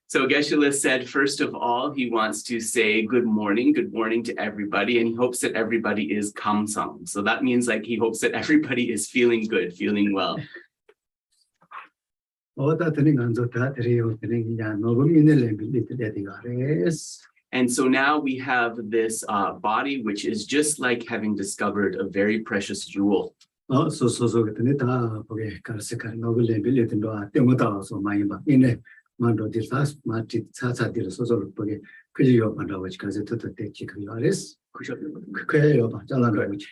So Geshe said, first of all, he wants to say good morning to everybody, and he hopes that everybody is kamsang. So that means like he hopes that everybody is feeling good, feeling well. And so now we have this body, which is just like having discovered a very precious jewel.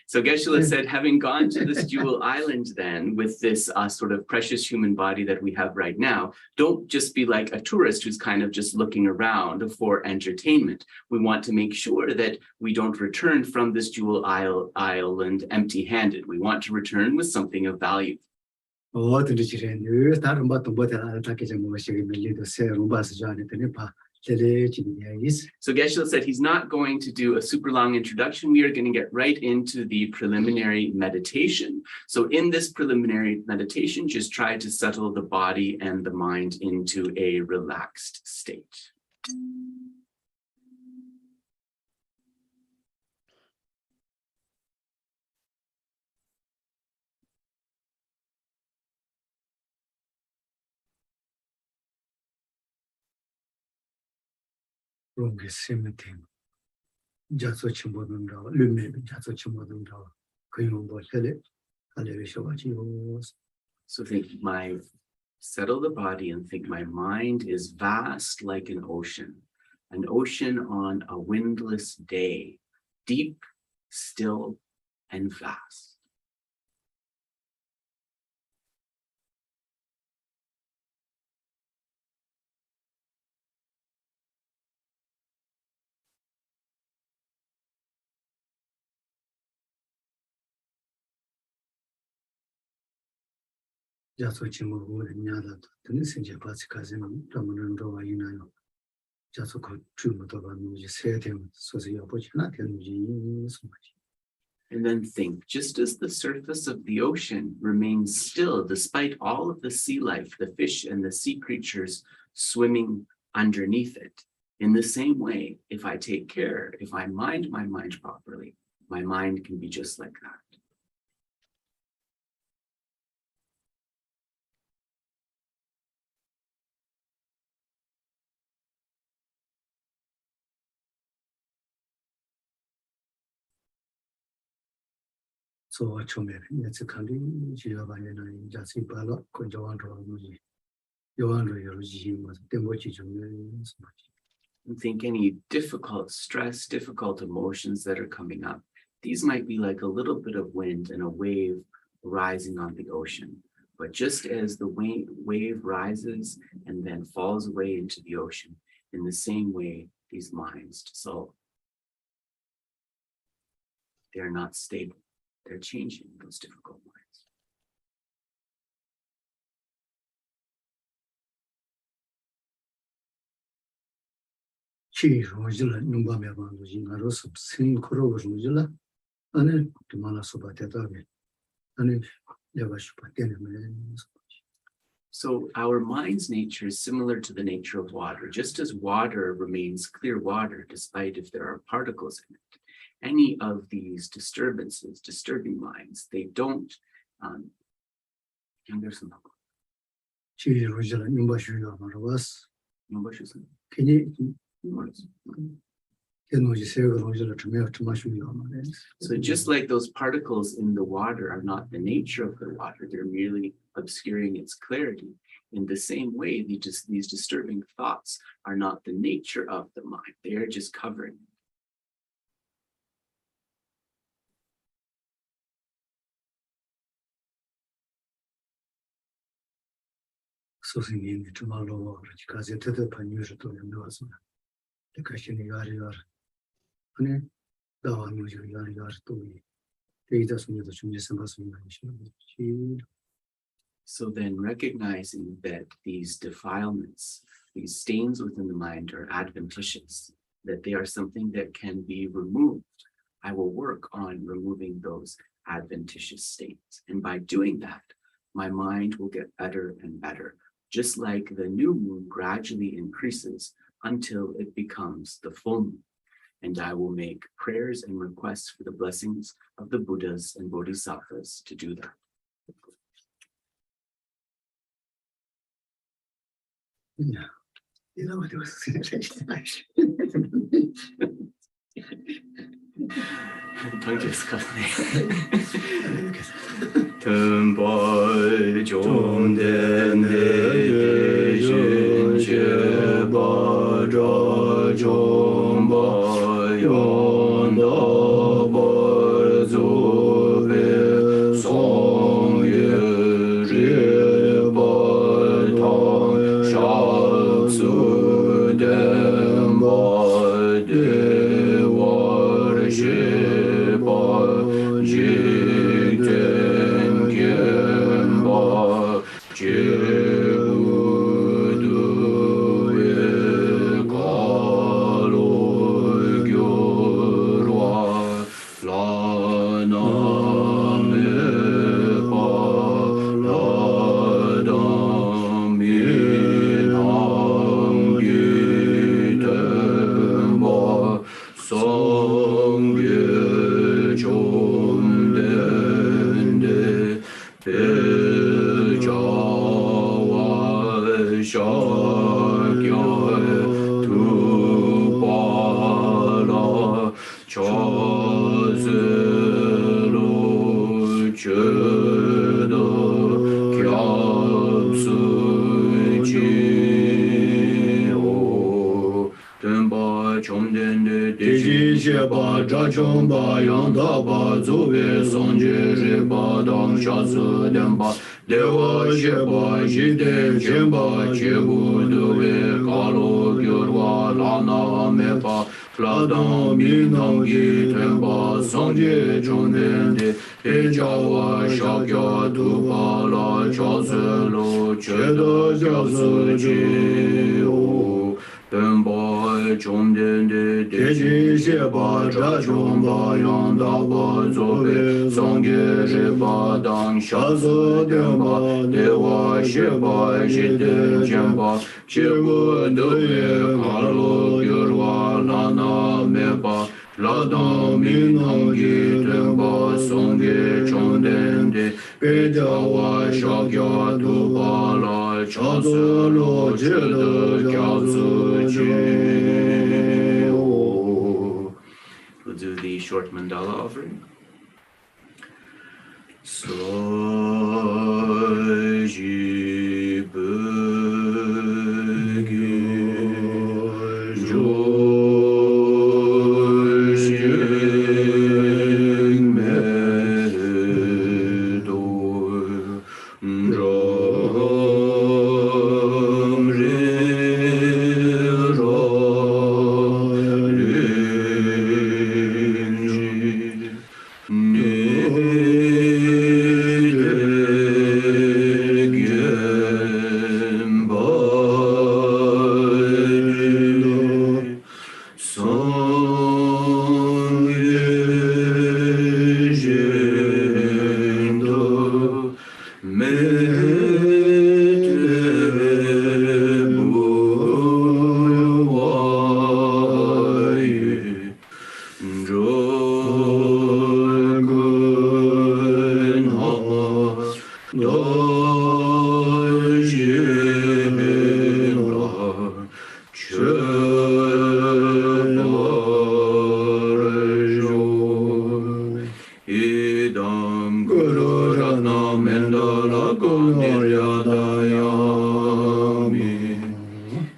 So Geshe said, having gone to this jewel island then with this sort of precious human body that we have right now, don't just be like a tourist who's kind of just looking around for entertainment. We want to make sure that we don't return from this jewel island empty-handed. We want to return with something of value. So Geshe said he's not going to do a super long introduction. We are going to get right into the preliminary meditation. So in this preliminary meditation, just try to settle the body and the mind into a relaxed state. So settle the body and think my mind is vast like an ocean on a windless day, deep, still, and vast. So and then think, just as the surface of the ocean remains still despite all of the sea life, the fish and the sea creatures swimming underneath it, in the same way, if I take care, if I mind my mind properly, my mind can be just like that. So think any difficult stress, difficult emotions that are coming up. These might be like a little bit of wind and a wave rising on the ocean. But just as the wave rises and then falls away into the ocean, in the same way, these minds dissolve. They're not stable. They're changing, those difficult minds. So our mind's nature is similar to the nature of water. Just as water remains clear water, despite if there are particles in it, any of these disturbances, disturbing minds, they don't, and there's some. So just like those particles in the water are not the nature of the water, they're merely obscuring its clarity. In the same way, these disturbing thoughts are not the nature of the mind, they are just covering it. So then recognizing that these defilements, these stains within the mind are adventitious, that they are something that can be removed. I will work on removing those adventitious stains. And by doing that, my mind will get better and better. just like the new moon gradually increases until it becomes the full moon. And I will make prayers and requests for the blessings of the Buddhas and Bodhisattvas to do that. Yeah. You know what it was? We'll do the short mandala offering.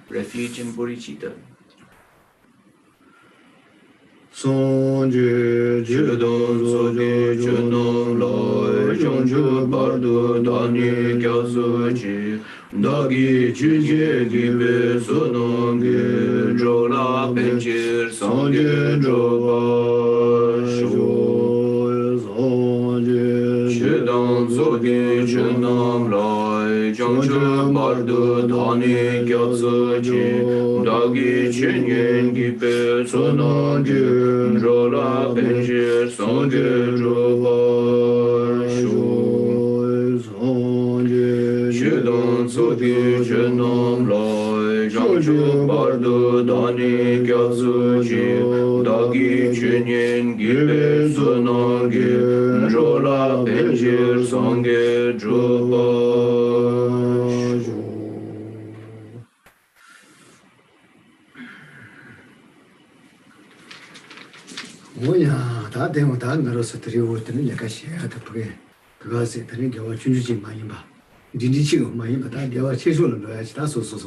Refuge in bodhicitta. Sonje Chedon Soge Chenon Lai Chonju Bardo Dani Kyasu Chi Dagi Chuje Gibe Sonam Ge Jola Penchir Songe Joba Shu Sonje Chedon Soge Chenon Lai Chonju Bardo Dani Kyasu Chi Dagi Chenyen Gibe Sonam Ge Jola Benjir Songe Joba Shu Songe Chedon Soge Dagi Chenam Lai Shangchu Bardu Dani Gyasu Ji Dagi Chenyen Gibe Sunangi Njola Benjir Sange Juba 我呀，他等我他那罗是这里我等你那个些，他不给，这个是等你给我军事进满意吧，经济起个满意吧，他给我结束了，其他说这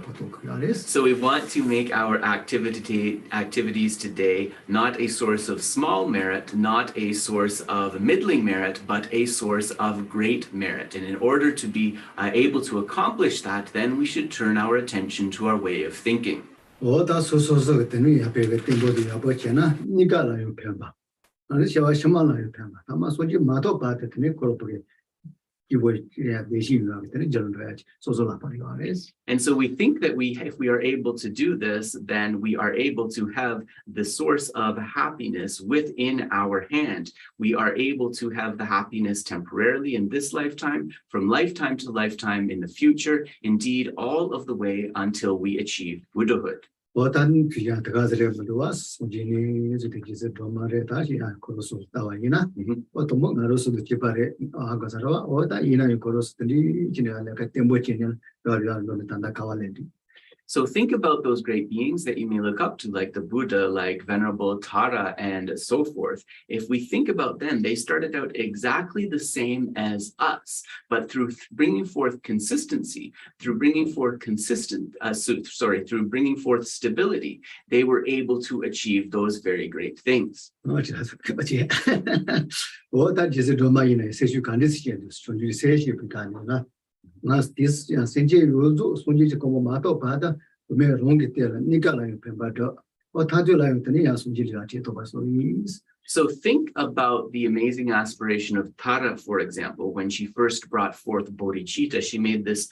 不都可以了。So we want to make our activities today not a source of small merit, not a source of middling merit, but a source of great merit. And in order to be able to accomplish that, then we should turn our attention to our way of thinking. 我到说个等于也别个顶多的要不钱呢，你干了有骗吧？那小孩什么了有骗吧？他们说就马头把的等于过了不给，就会也微信啊，等于叫人来说喇叭的话嘞。And so we think that if we are able to do this, then we are able to have the source of happiness within our hand. We are able to have the happiness temporarily in this lifetime, from lifetime to lifetime in the future, indeed all of the way until we achieve Buddhahood. 我当这个是了不多，从今年这个就是专门的大些啊，可能说到完呢，我多么那罗是的几百的啊，个啥话，我当伊那有可能是的，今年那个电波今年要当他搞完了的。 So think about those great beings that you may look up to, like the Buddha, like Venerable Tara, and so forth. If we think about them, they started out exactly the same as us, but through bringing forth consistency, through bringing forth through bringing forth stability, they were able to achieve those very great things. 我当就是专门呢，社区干的事情就是从这社区不干的了。 那第四样，甚至有做，甚至就跟我妈到爸的，我们容易点了，你干了有偏把着，我他就来用的，你要甚至了解到把所以。 So think about the amazing aspiration of Tara, for example, when she first brought forth bodhicitta, she made this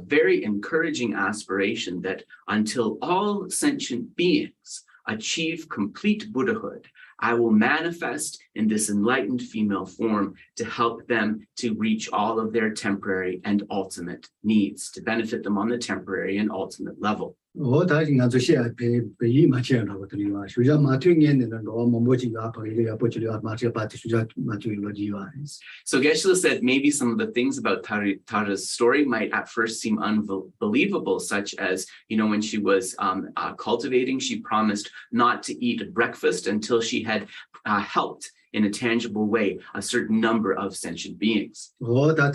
very encouraging aspiration that until all sentient beings achieve complete Buddhahood, I will manifest in this enlightened female form to help them to reach all of their temporary and ultimate needs, to benefit them on the temporary and ultimate level. 我大概这些被马钱了，我这里话，学校马推年的那个，我没去啊，朋友要不去了，马去把这学校马去了几万。So Geshe said maybe some of the things about Tara's story might at first seem unbelievable, such as, you know, when she was cultivating, she promised not to eat breakfast until she had helped in a tangible way a certain number of sentient beings. So that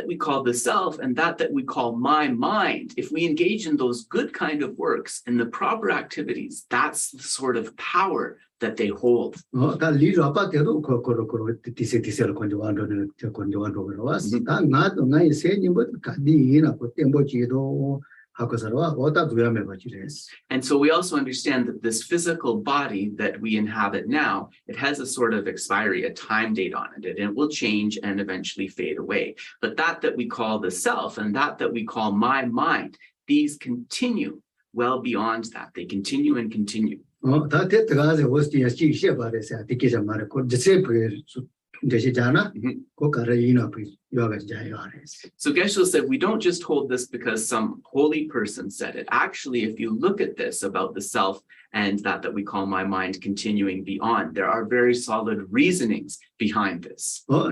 we call the self and that we call my mind, if we engage in those good kind of works and the proper activities, that's the sort of power that they hold. And so we also understand that this physical body that we inhabit now, it has a sort of expiry, a time date on it, and it will change and eventually fade away. But that we call the self and that we call my mind, these continue well beyond that. They continue and continue. So Geshe said, we don't just hold this because some holy person said it. Actually, if you look at this about the self and that we call my mind continuing beyond, there are very solid reasonings behind this. So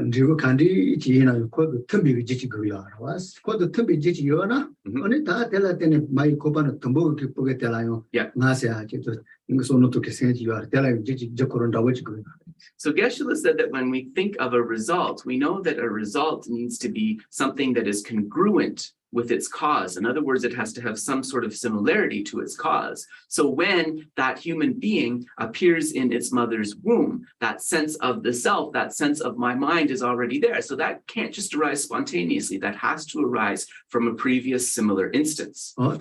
Geshe said that when we think of a result, we know that a result needs to be something that is congruent with its cause. In other words, it has to have some sort of similarity to its cause. So when that human being appears in its mother's womb, that sense of the self, that sense of my mind is already there. So that can't just arise spontaneously. That has to arise from a previous similar instance. Yeah. So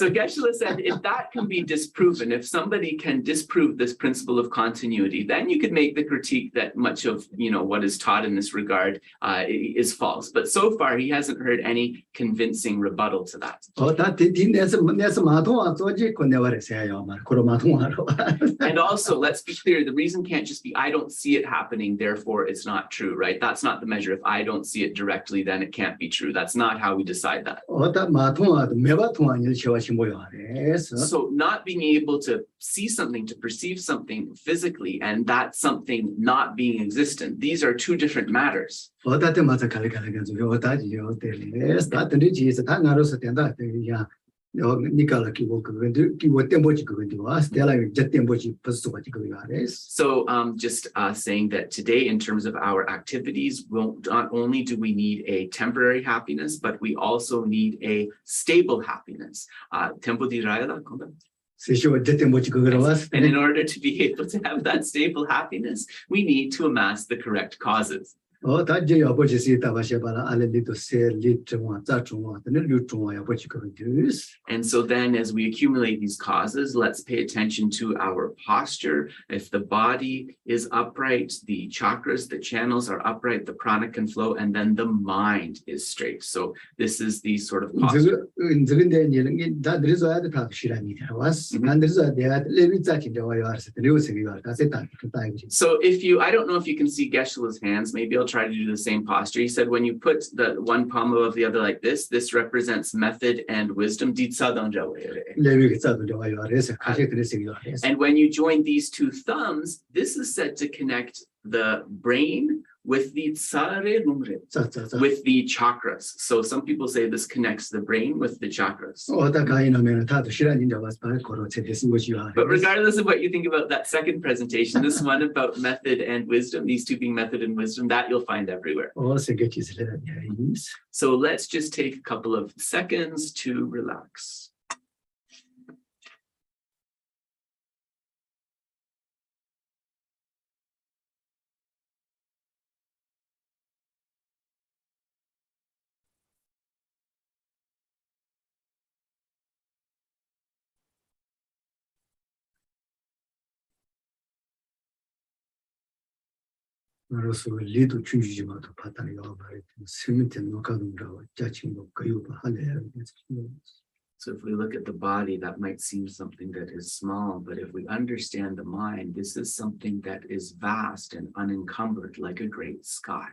Geshe said, if that can be disproven, if somebody can disprove this principle of continuity, then you could make the critique that that much of what is taught in this regard is false. But so far, he hasn't heard any convincing rebuttal to that. And also, let's be clear, the reason can't just be I don't see it happening, therefore it's not true, right? That's not the measure. If I don't see it directly, then it can't be true. That's not how we decide that. So not being able to see something, to perceive something physically, and that something not being existent, these are two different matters. So just saying that today, in terms of our activities, not only do we need a temporary happiness, but we also need a stable happiness. Tempo di Raya, and in order to be able to have that stable happiness, we need to amass the correct causes. And so then as we accumulate these causes, let's pay attention to our posture. If the body is upright, the chakras, the channels are upright, the prana can flow, and then the mind is straight. So this is the sort of posture. So if you, I don't know if you can see Geshe-la's hands, maybe I'll try to do the same posture. He said when you put the one palm above the other like this represents method and wisdom. And when you join these two thumbs, this is said to connect the brain with the with the chakras. So some people say this connects the brain with the chakras. But regardless of what you think about that second presentation, this one about method and wisdom, these two being method and wisdom, that you'll find everywhere. So let's just take a couple of seconds to relax. So if we look at the body, that might seem something that is small, but if we understand the mind, this is something that is vast and unencumbered like a great sky.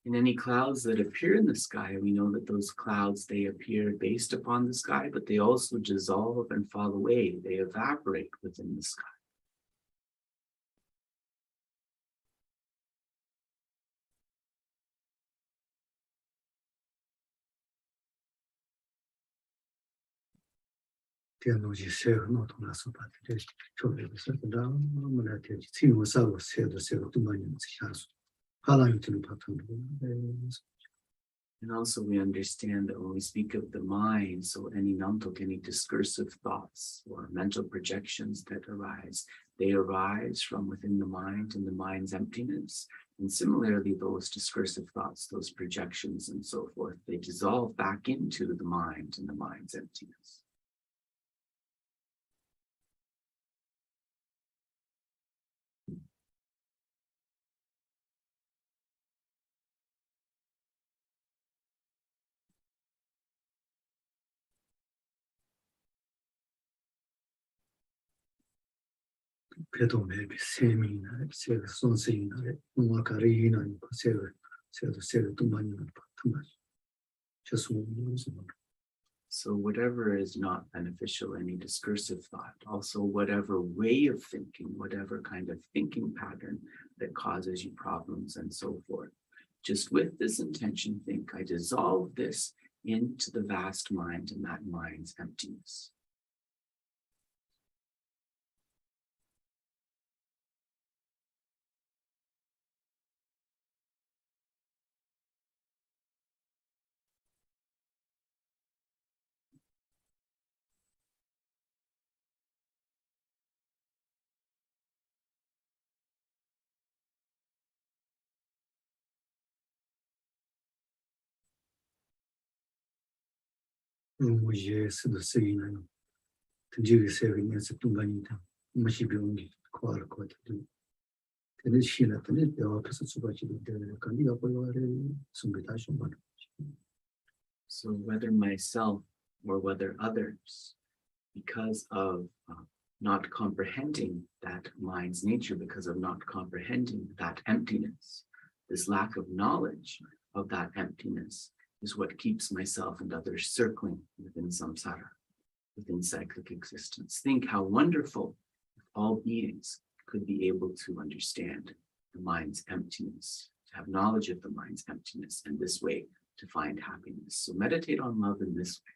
In any clouds that appear in the sky, we know that those clouds, they appear based upon the sky, but they also dissolve and fall away. They evaporate within the sky. And also we understand that when we speak of the mind, so any namtok, any discursive thoughts or mental projections that arise, they arise from within the mind and the mind's emptiness. And similarly, those discursive thoughts, those projections and so forth, they dissolve back into the mind and the mind's emptiness. So whatever is not beneficial, any discursive thought, also whatever way of thinking, whatever kind of thinking pattern that causes you problems and so forth. Just with this intention, think, I dissolve this into the vast mind and that mind's emptiness. rumbo yes the saying I know. The Jew saving as a tumbanita, Mashibungi, call quite a do. And it's she not the opposite of what you can be up some detation. So whether myself or whether others, because of not comprehending that mind's nature, because of not comprehending that emptiness, this lack of knowledge of that emptiness is what keeps myself and others circling within samsara, within cyclic existence. Think how wonderful if all beings could be able to understand the mind's emptiness, to have knowledge of the mind's emptiness, and this way to find happiness. So meditate on love in this way.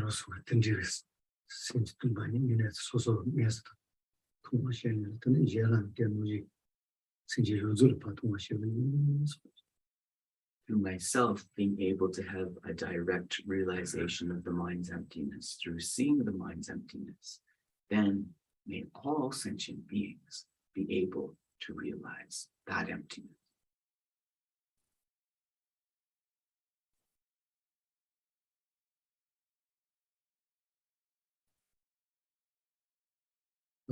Also, dangerous seems to be in it so yes. Too much in the Yelan Demoji. Since you result part too much Through myself being able to have a direct realization of the mind's emptiness, through seeing the mind's emptiness, then may all sentient beings be able to realize that emptiness.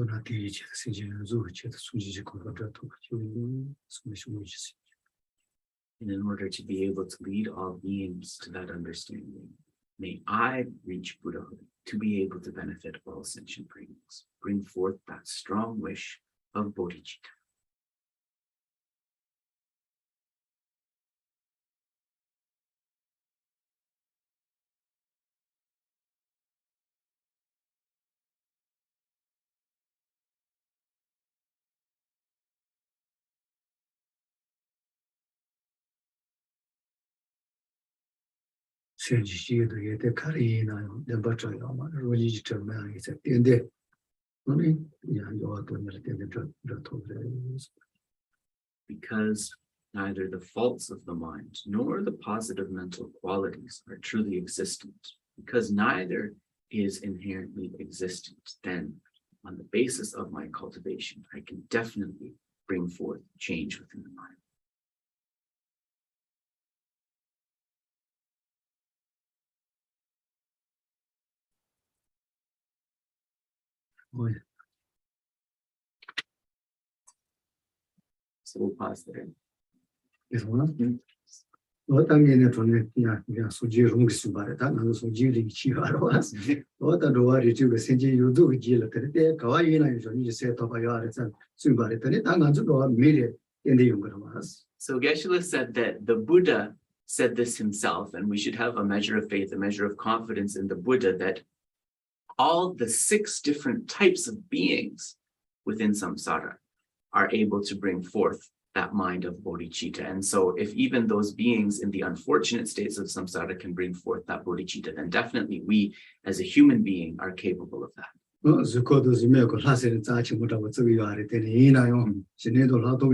not the each since you result to Suji. And in order to be able to lead all beings to that understanding, may I reach Buddhahood to be able to benefit all sentient beings, bring forth that strong wish of bodhicitta. She the Karina, the butcher, register man is at the end. Only, yeah, you are doing the Because neither the faults of the mind nor the positive mental qualities are truly existent, because neither is inherently existent, then on the basis of my cultivation, I can definitely bring forth change within the mind. So we'll pause there. Is one. What I'm getting to Suji Rungs about it, and so Jiri Chivaros. What a worry to send you do, Jill, Kawaii, you say top of your son, Subarit, and it hung to immediate in the younger ones. So Geshe said that the Buddha said this himself, and we should have a measure of faith, a measure of confidence in the Buddha, that all the 6 different types of beings within samsara are able to bring forth that mind of bodhicitta. And so if even those beings in the unfortunate states of samsara can bring forth that bodhicitta, then definitely we as a human being are capable of that. Zukodos Meko Hasan Tachimuta was you are at any Inayon, Sinedo Lato,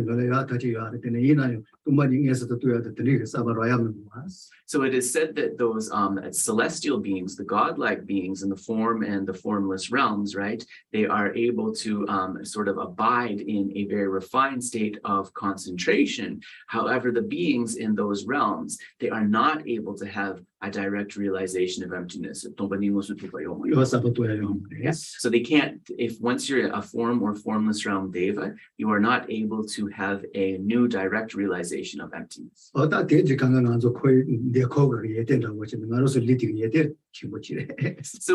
you are at any Inayon, too much yes to the Tenigas Abarayam was. So it is said that those celestial beings, the godlike beings in the form and the formless realms, right, they are able to sort of abide in a very refined state of concentration. However, the beings in those realms, they are not able to have a direct realization of emptiness. Yes. So they can't, if once you're a form or formless realm deva, you are not able to have a new direct realization of emptiness. So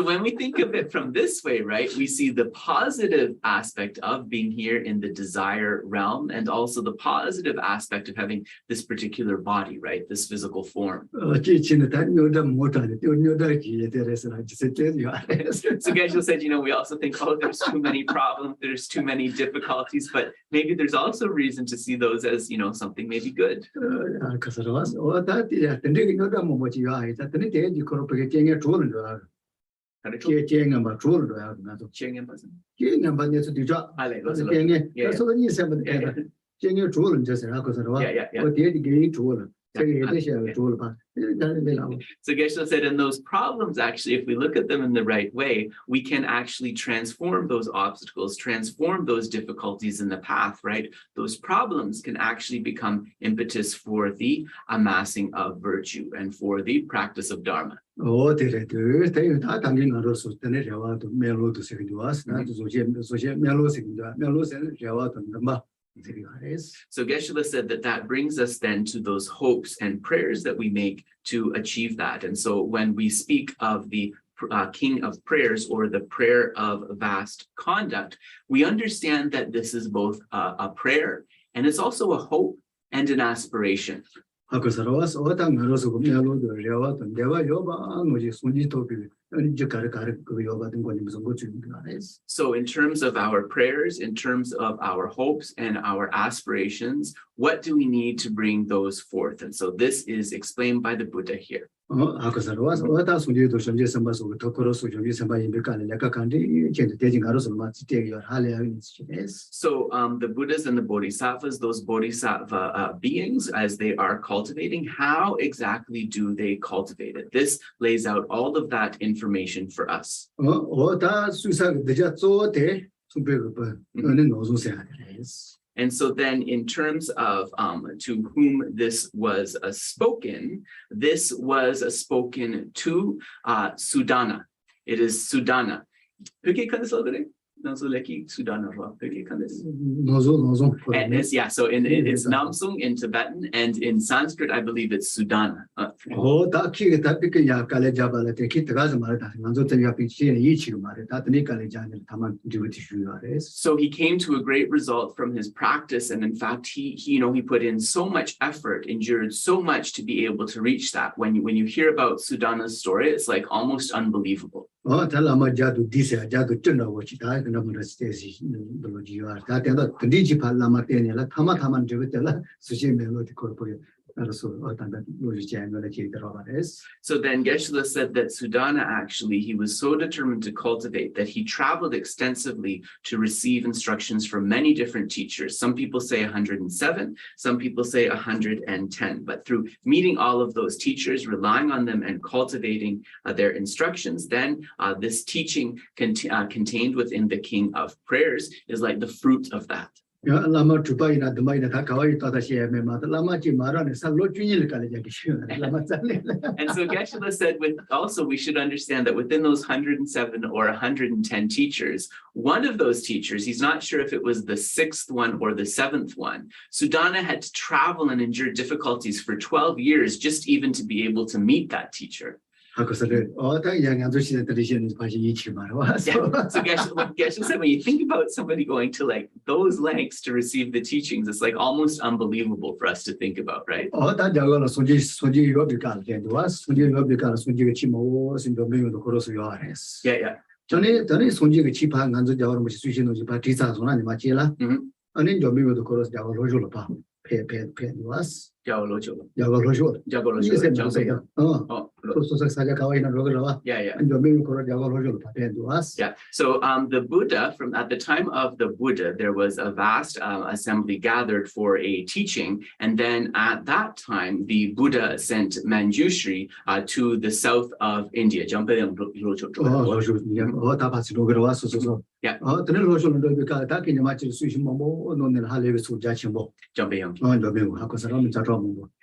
when we think of it from this way, right, we see the positive aspect of being here in the desire realm, and also the positive aspect of having this particular body, right, this physical form. So Geshe said, we also think, oh, there's too many problems, there's too many difficulties, but maybe there's also reason to see those as, something maybe good. So Geshe said, and those problems, actually, if we look at them in the right way, we can actually transform those obstacles, transform those difficulties in the path, right? Those problems can actually become impetus for the amassing of virtue and for the practice of Dharma. So Geshe said that brings us then to those hopes and prayers that we make to achieve that. And so when we speak of the king of prayers or the prayer of vast conduct, we understand that this is both a prayer and it's also a hope and an aspiration. So in terms of our prayers, in terms of our hopes and our aspirations, what do we need to bring those forth? And so this is explained by the Buddha here. So the Buddhas and the Bodhisattvas, those Bodhisattva beings, as they are cultivating, how exactly do they cultivate it? This lays out all of that information for us. And so then in terms of to whom this was spoken to Sudana. It is Sudana. And it's, yeah, so it's Namsung in Tibetan, and in Sanskrit, I believe it's Sudana. So he came to a great result from his practice, and in fact, he put in so much effort, endured so much to be able to reach that. When you hear about Sudana's story, it's like almost unbelievable. So then Geshe said that Sudana actually, he was so determined to cultivate that he traveled extensively to receive instructions from many different teachers. Some people say 107, some people say 110, but through meeting all of those teachers, relying on them and cultivating their instructions, then this teaching contained within the King of Prayers is like the fruit of that. And so Geshe said, also we should understand that within those 107 or 110 teachers, one of those teachers, he's not sure if it was the 6th one or the 7th one, Sudana had to travel and endure difficulties for 12 years just even to be able to meet that teacher. So Geshe said, when you think about somebody going to like those lengths to receive the teachings, it's like almost unbelievable for us to think about, right? Yeah. So the Buddha, from at the time of the Buddha, there was a vast assembly gathered for a teaching, and then at that time the Buddha sent Manjushri to the south of India.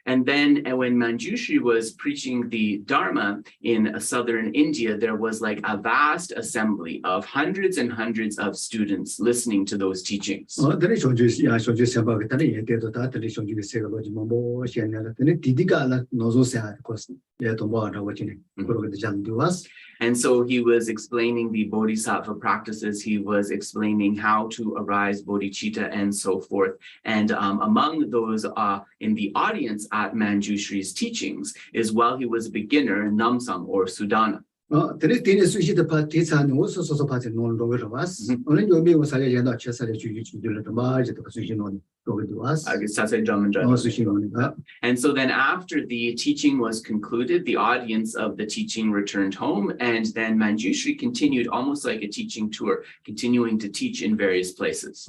And then when Manjushri was preaching the Dharma in southern India, there was like a vast assembly of hundreds and hundreds of students listening to those teachings. And so he was explaining the bodhisattva practices, he was explaining how to arise bodhicitta and so forth. And among those in the audience at Manjushri's teachings is, while he was a beginner, Namsam or Sudana. was. And so then after the teaching was concluded, the audience of the teaching returned home, and then Manjushri continued almost like a teaching tour, continuing to teach in various places.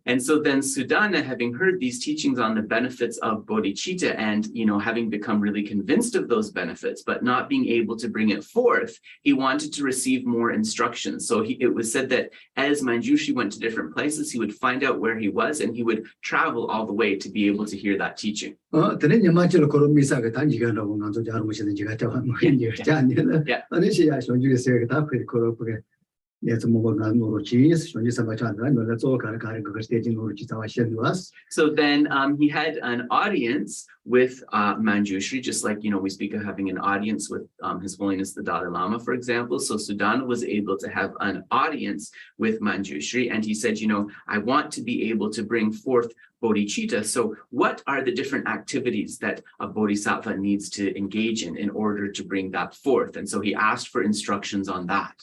And so then Sudana, having heard these teachings on the benefits of bodhicitta and, having become really convinced of those benefits, but not being able to bring it forth, he wanted to receive more instructions. So it was said that as Manjushri went to different places, he would find out where he was and he would travel all the way to be able to hear that teaching. So then he had an audience with Manjushri, just like, we speak of having an audience with His Holiness the Dalai Lama, for example. So Sudana was able to have an audience with Manjushri, and he said, I want to be able to bring forth bodhicitta. So what are the different activities that a bodhisattva needs to engage in order to bring that forth? And so he asked for instructions on that.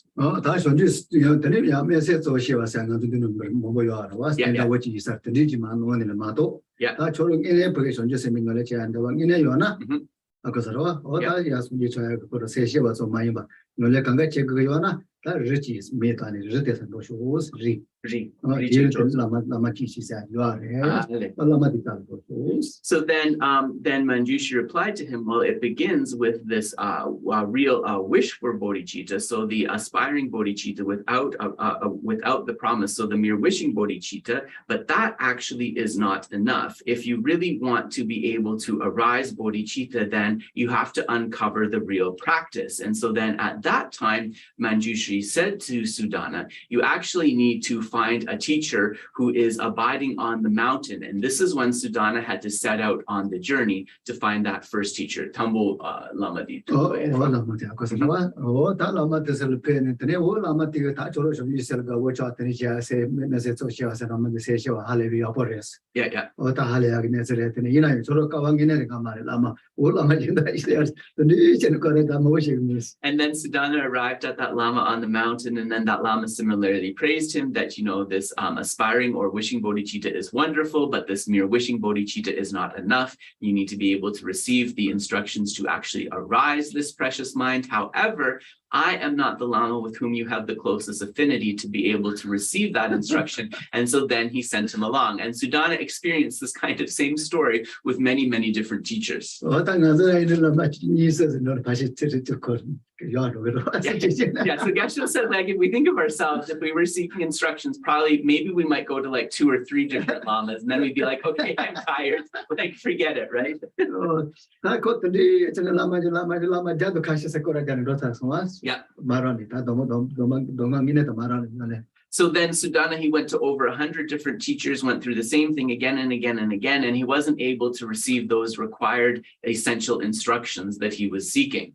So then Manjushri replied to him, well, it begins with this real wish for bodhicitta. So the aspiring bodhicitta without the promise, so the mere wishing bodhicitta, but that actually is not enough. If you really want to be able to arise bodhicitta, then you have to uncover the real practice. And so then at that time, Manjushri said to Sudana, you actually need to find a teacher who is abiding on the mountain. And this is when Sudana had to set out on the journey to find that first teacher, Tambo Lamadi. And then Sudana arrived at that Lama on the mountain, and then that Lama similarly praised him that, this aspiring or wishing bodhicitta is wonderful, but this mere wishing bodhicitta is not enough. You need to be able to receive the instructions to actually arise this precious mind. However, I am not the Lama with whom you have the closest affinity to be able to receive that instruction. And so then he sent him along. And Sudana experienced this kind of same story with many, many different teachers. Yeah, so Geshe said, if we think of ourselves, if we were seeking instructions, maybe we might go to 2 or 3 different lamas, and then we'd be like, okay, I'm tired, forget it, right? Yeah. So then Sudana, he went to over 100 different teachers, went through the same thing again and again and again, and he wasn't able to receive those required essential instructions that he was seeking.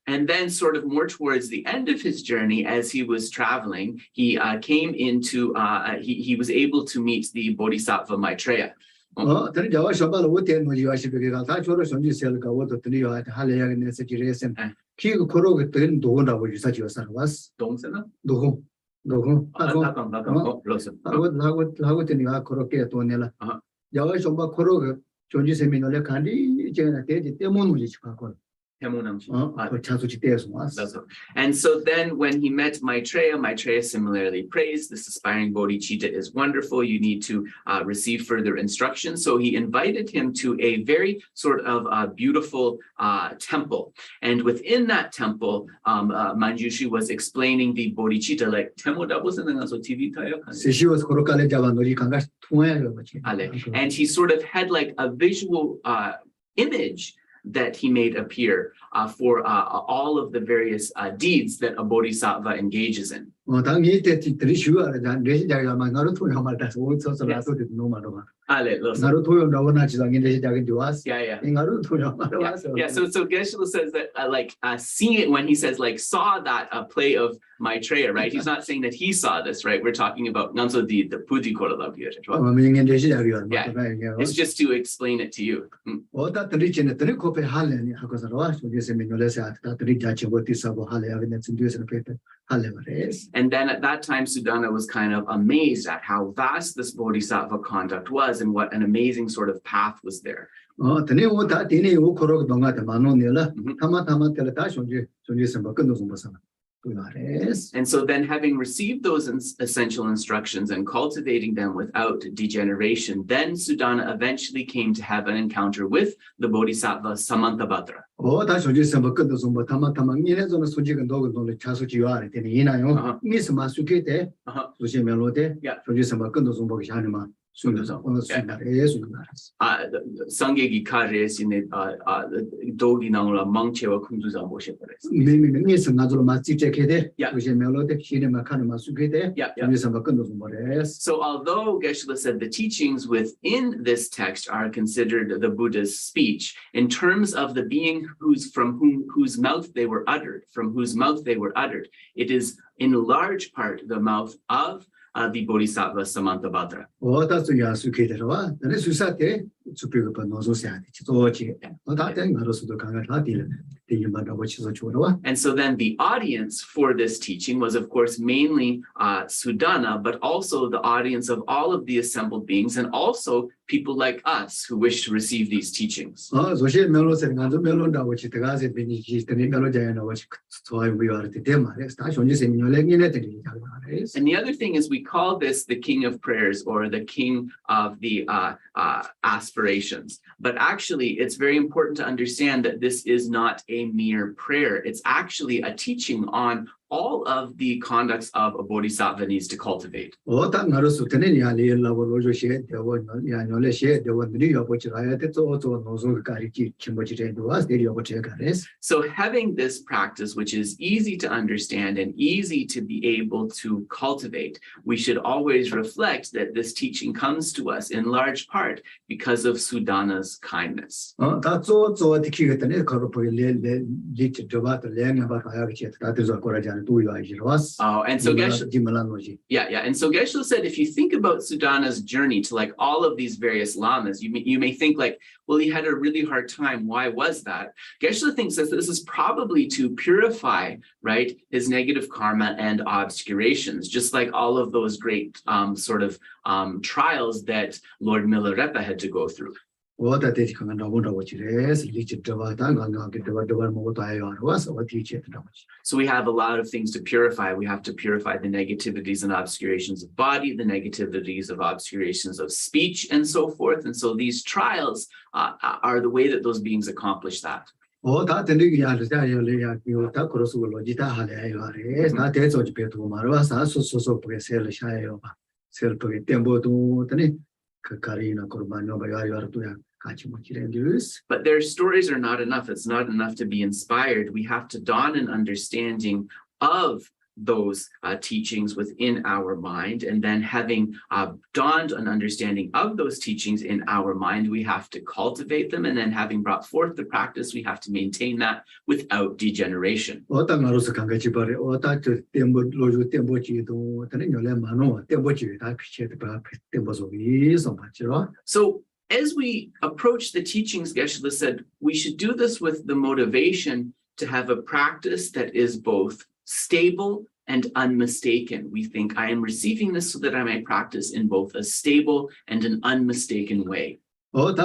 And then sort of more towards the end of his journey, as he was traveling, he came into, he was able to meet the Bodhisattva Maitreya. And so then when he met Maitreya similarly praised, this aspiring bodhicitta is wonderful. You need to receive further instruction. So he invited him to a very sort of beautiful temple. And within that temple, Manjushri was explaining the bodhicitta, and he sort of had a visual image that he made appear for all of the various deeds that a bodhisattva engages in. 당이 때 들으시고 내시 자기가 막 나로 토요 말다 오서서 나서도 노마로 나로 토요 나오나 지상에 내시 자기 좋았어. 나로 토요 말로 왔어. Yeah, so Geshe says that seeing it when he says like saw that play of Maitreya, right? He's not saying that he saw this, right? We're talking about nanso the Puti Koralabhya, right? Yeah, it's just to explain it to you. 오다 들리지는 들이 코페 할래니 하고서 저기서 민요레사 다 들이 자체 버티서고 할래 하는 준비해서 페페 할래 말이스. And then at that time, Sudana was kind of amazed at how vast this bodhisattva conduct was and what an amazing sort of path was there. 드네 오다 드네 오 코로 동아데 마노니라 타마타마 tel다 저기서 뭐 끝도 좀 보잖아. And so then having received those essential instructions and cultivating them without degeneration, then Sudana eventually came to have an encounter with the Bodhisattva Samantabhadra. 다 저기서 뭐 끝도 좀 뭐 타마타마 이래서는 소직은 도그 차수지와를 때는 이나요. 미스마 수케테 수시멜로데 저기서 뭐 끝도 좀 보기 하는마. Sangegi kares in dogi nangla mangchewa kunduza moshe pares. So although Geshe said the teachings within this text are considered the Buddha's speech, in terms of the being whose mouth they were uttered, it is in large part the mouth of the Bodhisattva Samantabhadra. And so then the audience for this teaching was, of course, mainly Sudana, but also the audience of all of the assembled beings and also people like us who wish to receive these teachings. And the other thing is we call this the king of prayers or the king of the aspirations. But actually, it's very important to understand that this is not a mere prayer. It's actually a teaching on all of the conducts of a bodhisattva needs to cultivate. So having this practice, which is easy to understand and easy to be able to cultivate, we should always reflect that this teaching comes to us in large part because of Sudana's kindness. And so Geshe, and so Geshe said, if you think about Sudana's journey to like all of these various lamas, you may think like, well, he had a really hard time. Why was that? Geshe thinks that this is probably to purify, right, his negative karma and obscurations, just like all of those great trials that Lord Milarepa had to go through. So we have a lot of things to purify. We have to purify the negativities and obscurations of body, the negativities of obscurations of speech, and so forth. And so these trials are the way that those beings accomplish that. But their stories are not enough. It's not enough to be inspired. We have to dawn an understanding of those teachings within our mind. And then having dawned an understanding of those teachings in our mind, we have to cultivate them. And then having brought forth the practice, we have to maintain that without degeneration. So as we approach the teachings, Geshe said, we should do this with the motivation to have a practice that is both stable and unmistaken. We think I am receiving this so that I may practice in both a stable and an unmistaken way. So in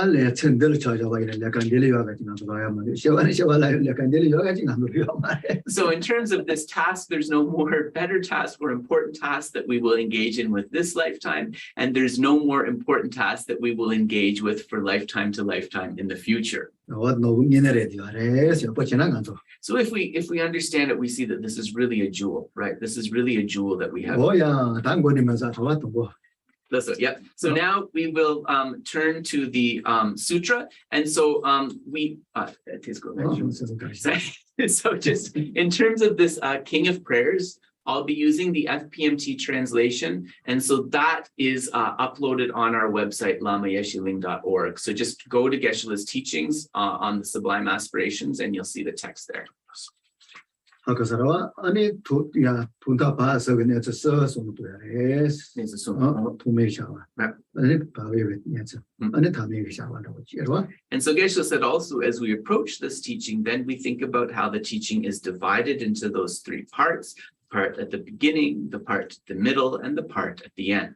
terms of this task, there's no more better task or important task that we will engage in with this lifetime, and there's no more important task that we will engage with for lifetime to lifetime in the future. So if we understand it, we see that this is really a jewel, right? This is really a jewel that we have. So now we will turn to the sutra, and so so just in terms of this king of prayers, I'll be using the FPMT translation. And so that is uploaded on our website, lamayeshiling.org. So just go to Geshe-la's teachings on the Sublime Aspirations, and you'll see the text there. 아까서와 아니 도야 돈다 봐서 그냥 저 써서 도야래. 도매샤와. 아니 바위에 냐죠. 아니 다매샤와라고 지어와. And so Geshe said also, as we approach this teaching, then we think about how the teaching is divided into those three parts: the part at the beginning, the part at the middle, and the part at the end.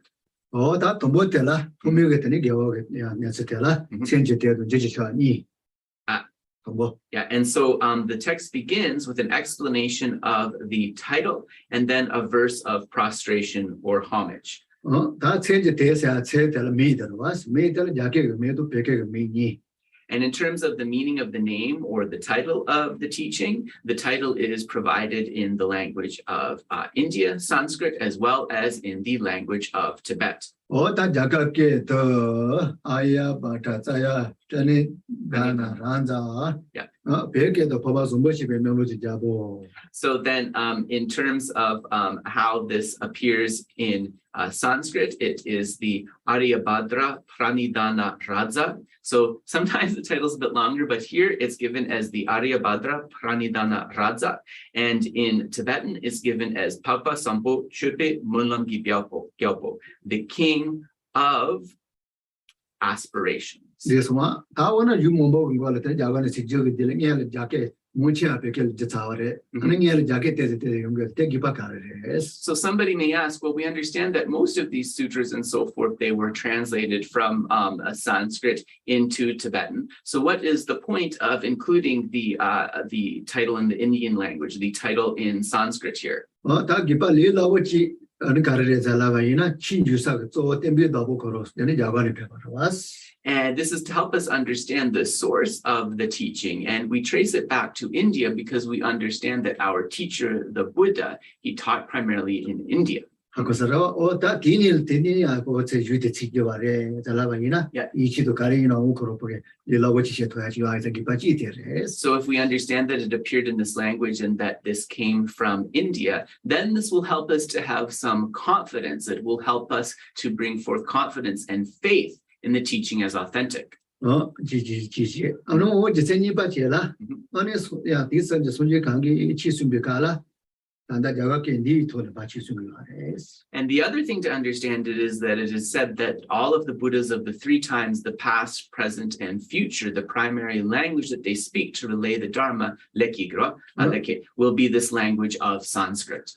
다 도모텔라. 도매겠더니 겨우게 냐서텔라. 천지대도 지지샤니. Yeah, and so the text begins with an explanation of the title and then a verse of prostration or homage. And in terms of the meaning of the name or the title of the teaching, the title is provided in the language of India, Sanskrit, as well as in the language of Tibet. So then in terms of how this appears in Sanskrit, it is the Aryabhadra Pranidhana Raja. So sometimes the title is a bit longer, but here it's given as the Aryabhadra Pranidhana Raja. And in Tibetan, it's given as Papa Sampo Chupe Munlamgi Gyalpo, the king of aspirations. So somebody may ask, well, we understand that most of these sutras and so forth, they were translated from Sanskrit into Tibetan. So what is the point of including the title in the Indian language, the title in Sanskrit here? And this is to help us understand the source of the teaching. And we trace it back to India because we understand that our teacher, the Buddha, he taught primarily in India. So if we understand that it appeared in this language and that this came from India, then this will help us to have some confidence. It will help us to bring forth confidence and faith in the teaching as authentic. And the other thing to understand is that it is said that all of the Buddhas of the three times, the past, present, and future, the primary language that they speak to relay the Dharma, will be this language of Sanskrit.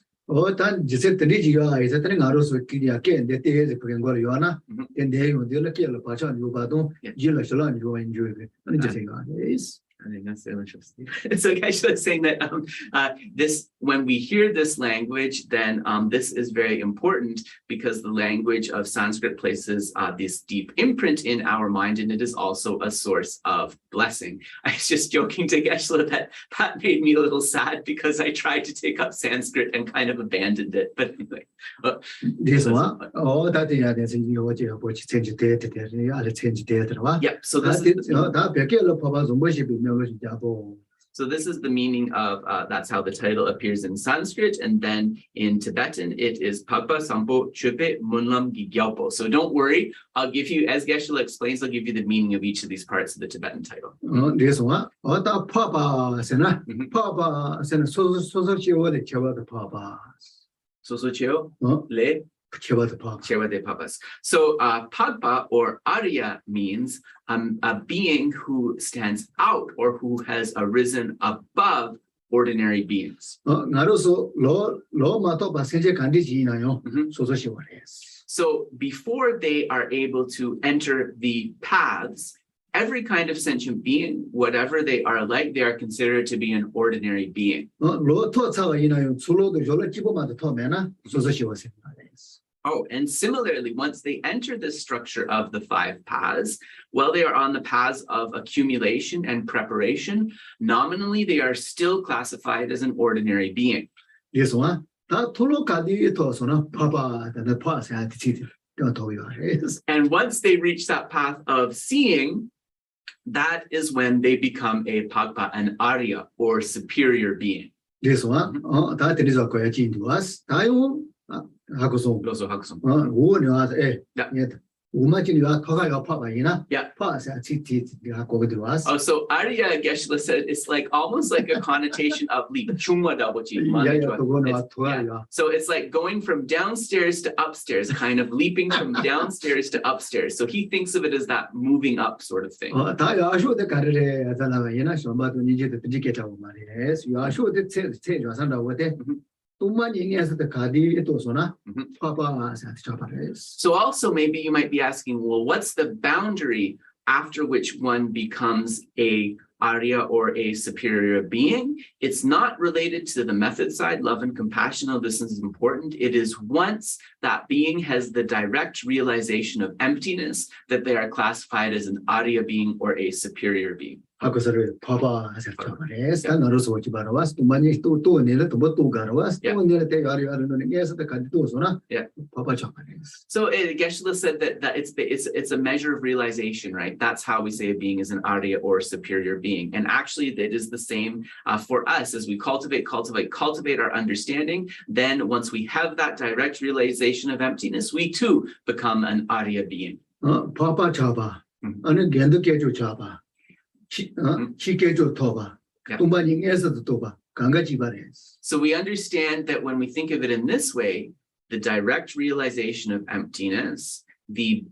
I think that's interesting. So Geshe is saying that this, when we hear this language, then this is very important because the language of Sanskrit places this deep imprint in our mind, and it is also a source of blessing. I was just joking to Geshe that that made me a little sad because I tried to take up Sanskrit and kind of abandoned it. But anyway. Yep. So this is the meaning of that's how the title appears in Sanskrit, and then in Tibetan it is Papa Sampo Chupe Munlam Gyalpo. So don't worry, I'll give you, as Geshe explains, I'll give you the meaning of each of these parts of the Tibetan title. This one, Papa Sena, Papa Sena, Sosocheo le Cheva de Papas. So Pagpa or Arya means a being who stands out or who has arisen above ordinary beings. So before they are able to enter the paths, every kind of sentient being, whatever they are like, they are considered to be an ordinary being. Oh, and similarly, once they enter the structure of the five paths, while they are on the paths of accumulation and preparation, nominally they are still classified as an ordinary being. This one, and once they reach that path of seeing, that is when they become a Pagpa, an Arya, or superior being. This one, that is a question to us. Tayo, Hakuso. Also Hakusum. Who knew us? Yeah. Imagine you are talking about Yeah. Pass at us. Oh, so Arya Geshe said it's like almost like a connotation of leap. Chungwa dabochi. So it's like going from downstairs to upstairs, kind of leaping from downstairs to upstairs. So he thinks of it as that moving up sort of thing. I show the carrier as an you get our money. Yes, you are sure that say was under what too many as the Kadi Tosona, Papa as So also maybe you might be asking, well, what's the boundary after which one becomes a Arya or a superior being? It's not related to the method side, love and compassion. Oh, this is important. It is once that being has the direct realization of emptiness that they are classified as an Arya being or a superior being. Papa has and also what you was to money to near to what to Garawas, near the yes, the Kadusona, Papa Japanese. So Geshe said that it's a measure of realization, right? That's how we say a being is an Arya or superior being. And actually, it is the same for us as we cultivate our understanding. Then once we have that direct realization of emptiness, we too become an Arya being. Papa Chaba, and again the Keju Chaba. Chikejo Toba, Tumbaning as the Toba, Kangaji Bares. So we understand that when we think of it in this way, the direct realization of emptiness, the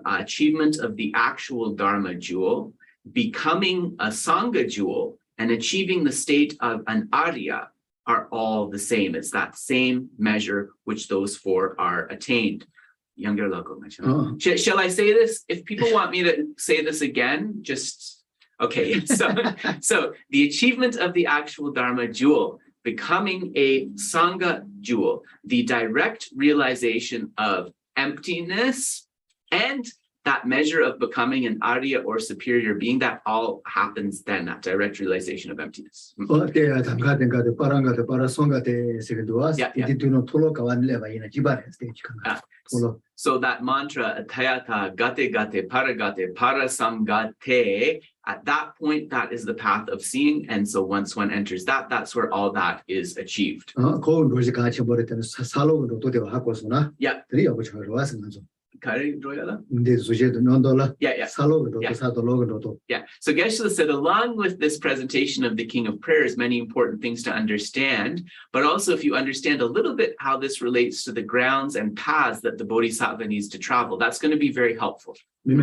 achievement of the actual Dharma jewel, becoming a Sangha jewel, and achieving the state of an Arya are all the same. It's that same measure which those four are attained. Younger local. Shall I say this? If people want me to say this again, just... Okay, so the achievement of the actual Dharma jewel, becoming a Sangha jewel, the direct realization of emptiness, and that measure of becoming an Arya or superior being, that all happens then, that direct realization of emptiness. So that mantra, Thayata, Gate Gate, Paragate, Parasamgate, at that point, that is the path of seeing. And so once one enters that, that's where all that is achieved. Yeah. Yeah. So Geshe said, along with this presentation of the King of Prayers, many important things to understand, but also if you understand a little bit how this relates to the grounds and paths that the Bodhisattva needs to travel, that's going to be very helpful. So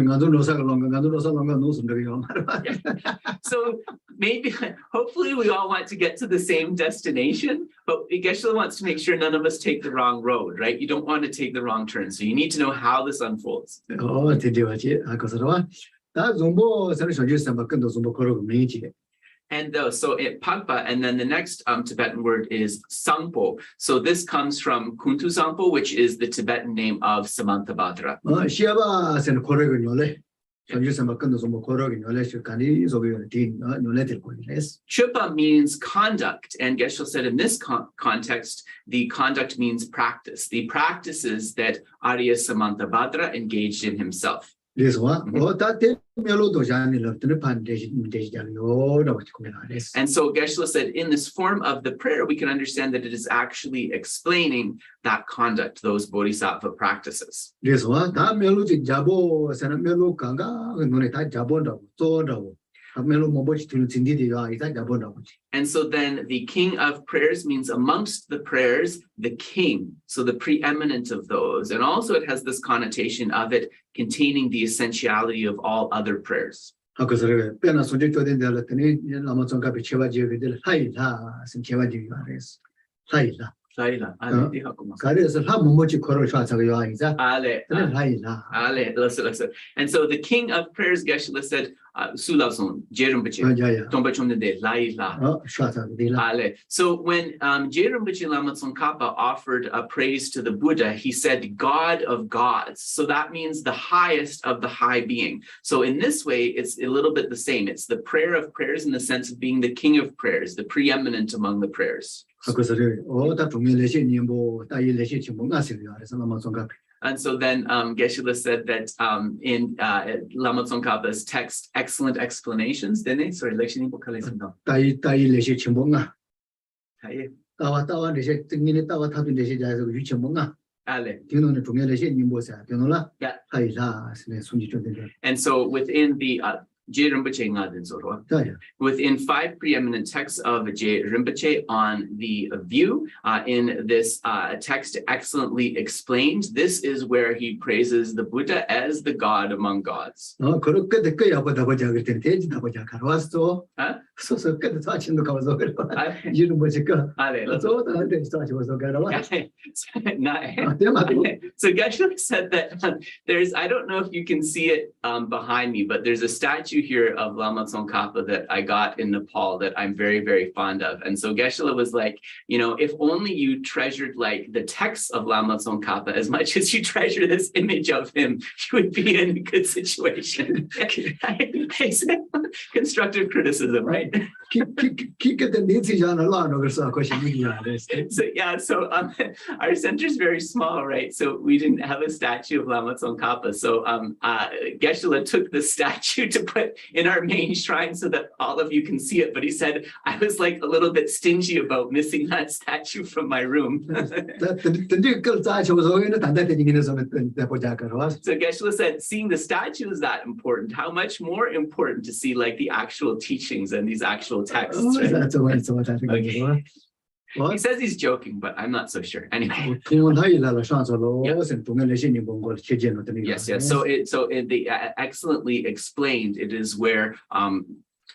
maybe, hopefully we all want to get to the same destination, but Geshe wants to make sure none of us take the wrong road, right? You don't want to take the wrong turn. So you need to know how this unfolds. And so it Pagpa, and then the next Tibetan word is Sangpo. So this comes from Kuntu Sangpo, which is the Tibetan name of Samantabhadra. Chupa means conduct, and Geshe said in this context, the conduct means practice. The practices that Arya Samantabhadra engaged in himself. This one, and so Geshe said, in this form of the prayer, we can understand that it is actually explaining that conduct, those bodhisattva practices. This one, and so then the king of prayers means amongst the prayers, the king, so the preeminent of those. And also it has this connotation of it containing the essentiality of all other prayers. Listen, and so the king of prayers, Geshe said, so when Rinpoche Lama Tsongkhapa offered a praise to the Buddha, he said, God of gods. So that means the highest of the high being. So in this way, it's a little bit the same. It's the prayer of prayers in the sense of being the king of prayers, the preeminent among the prayers. And so then Geshe said that in Lama Tsongkhapa's text, excellent explanations, didn't they? Sorry, tawa de she tingini tawa thatu de she ja so yu chemonga Ale. dino ne tungye le she nimbo sa dino la Yeah. hai la sne sunji chode de And so within the Je Rinpoche Ngadin Zorwa, ta ya within 5 preeminent texts of Je Rinpoche on the view, in this text excellently explained, this is where he praises the Buddha as the God among gods. 그렇게 de que ya boda boja que te ji da boja karwasto Huh? so que de sa chin ka zo que Ale. yu no boja ka Ale, let's- so da de sa chi zo ka wa So Geshe said that there's, I don't know if you can see it behind me, but there's a statue here of Lama Tsongkhapa that I got in Nepal that I'm very, very fond of. And so Geshe was like, if only you treasured like the text of Lama Tsongkhapa as much as you treasure this image of him, you would be in a good situation. I said, constructive criticism, right? ki de ni chi ja na la no que sa ko shi ni ya de So yeah, so our center is very small, right? So we didn't have a statue of Lama Tsongkhapa. So Geshe took the statue to put in our main shrine so that all of you can see it. But he said I was like a little bit stingy about missing that statue from my room. de que sa chi zo ne ta de ni ne so de boja karwas So Geshe said, seeing the statue is that important. How much more important to see like the actual teachings and these actual texts, right? that's what so ta Okay. He what says he's joking, but I'm not so sure. Anyway. tung dai la la shan so lo sen tung le shi ni bong go che je no de ni Yes. So the excellently explained, it is where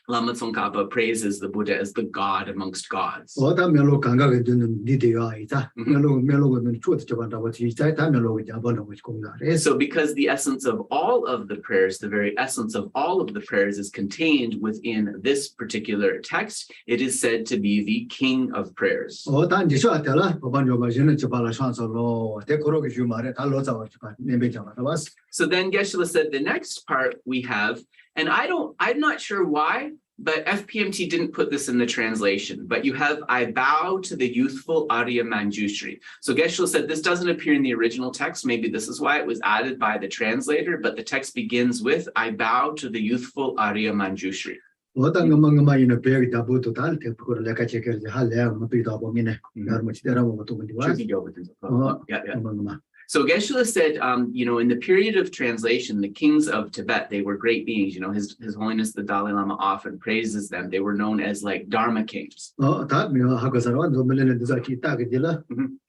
Lama Tsongkhapa praises the Buddha as the God amongst gods. ta me lo kang ga ge de ni de ya i ta me lo go ni chu de ba da wa chi ta ta me lo ja ba lo ko ga re So because the essence of all of the prayers, the very essence of all of the prayers is contained within this particular text, it is said to be the king of prayers. ta ni sha ta la ba ban jo ba jin che ba la shan so lo de ko ro ge ju ma re ta lo za wa chi ka ne be ja ba da was So then Geshe said the next part we have, and I'm not sure why, but FPMT didn't put this in the translation, but you have, I bow to the youthful Arya Manjushri. So Geshe said this doesn't appear in the original text. Maybe this is why it was added by the translator, but the text begins with, I bow to the youthful Arya Manjushri. ta ngama ina pe ge da bu to ta te ko le ka che ke ha le ma pi da bo mi ne yar mo chi da ra mo to mi was Yeah. ngama So Geshe said, in the period of translation, the kings of Tibet, they were great beings. His Holiness the Dalai Lama often praises them. They were known as like Dharma kings. ta me ha ko sa ro do me le de za chi ta ge de la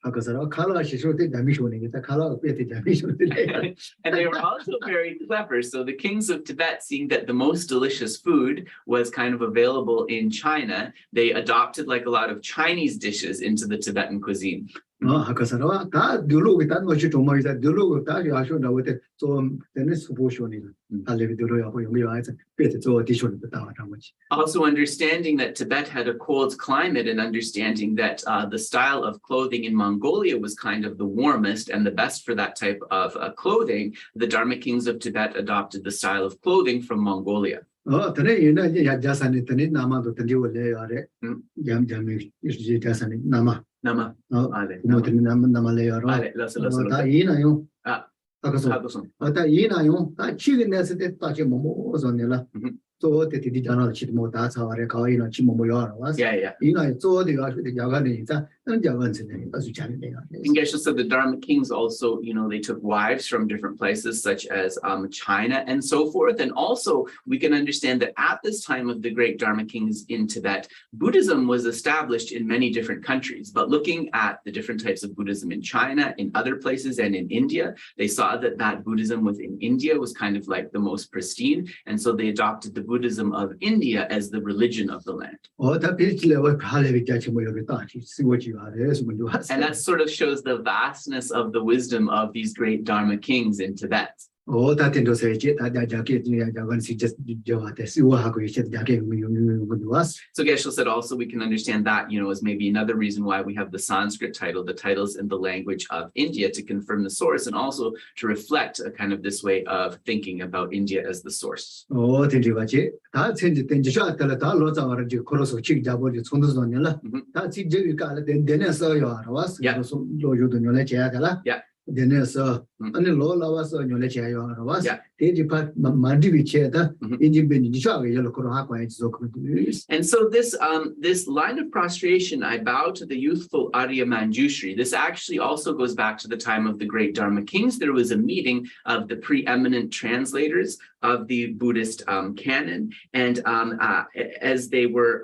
ha ko sa ro kha la shi sho de da mi sho ni ta kha la pe de da mi sho de le And they were also very clever. So the kings of Tibet, seeing that the most delicious food was kind of available in China, they adopted like a lot of Chinese dishes into the Tibetan cuisine. ha ko sa ro ta du lu ge ta no chi to mo ta du lu ta ya sho na wo de so de ne su bo sho ni ta le de lo ya ho yo me ya pe de zo di sho ni ta wa ta mo chi Also understanding that Tibet had a cold climate and understanding that the style of clothing in Mongolia was kind of the warmest and the best for that type of clothing, the Dharma kings of Tibet adopted the style of clothing from Mongolia. ta ne yin na ya ja sa ni ta ni na ma do ta di wo le ya re jam mi ji ja sa ni na ma Nama. Ale. mo te na ma le ya ro Ale. Lasa. ta yin na yo Ah. ta ko so Hagoson. ta yin na yo ta chi ge ne se de ta che mo mo so ne la so te di ja na chi mo ta cha wa re ka yin na chi mo mo ya wa Yeah. yin na zo de ga de ja ga ni ta na ja ga ne ta su cha ni de ya And Geshe said the Dharma kings also, they took wives from different places such as China and so forth. And also we can understand that at this time of the great Dharma kings in Tibet, Buddhism was established in many different countries. But looking at the different types of Buddhism in China, in other places, and in India, they saw that Buddhism within India was kind of like the most pristine. And so they adopted the Buddhism of India as the religion of the land. ta pe chi le wa ha le ja chi mo yo ta chi si wo chi ha re su mo jo And that sort of shows the vastness of the wisdom of these great Dharma kings in Tibet. ta ten do se chi ta ja ke ni ja ga si just jo ha te si wo ha ko chi ja ke mo yo was So Geshe said also we can understand that, as maybe another reason why we have the Sanskrit title, the titles in the language of India to confirm the source and also to reflect a kind of this way of thinking about India as the source. ten ji ba chi ta chen ji ten ji sha ta la ta lo za wa re ji ko ro so chi ja bo ji chong do so ne la ta chi je ka la den ne so yo ha was so lo yo do ne le che ya la Yeah. de ne so ani lo la was so ne le che ya was And so this line of prostration, I bow to the youthful Arya Manjushri. This actually also goes back to the time of the great Dharma kings. There was a meeting of the preeminent translators of the Buddhist canon. And as they were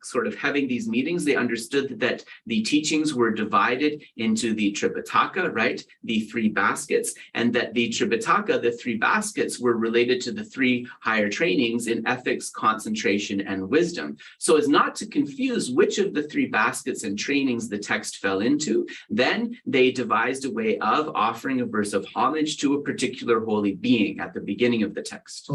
sort of having these meetings, they understood that the teachings were divided into the Tripitaka, right? The three baskets, and that the Tripitaka, the three baskets, were related to the three higher trainings in ethics, concentration, and wisdom. So as not to confuse which of the three baskets and trainings the text fell into, then they devised a way of offering a verse of homage to a particular holy being at the beginning of the text.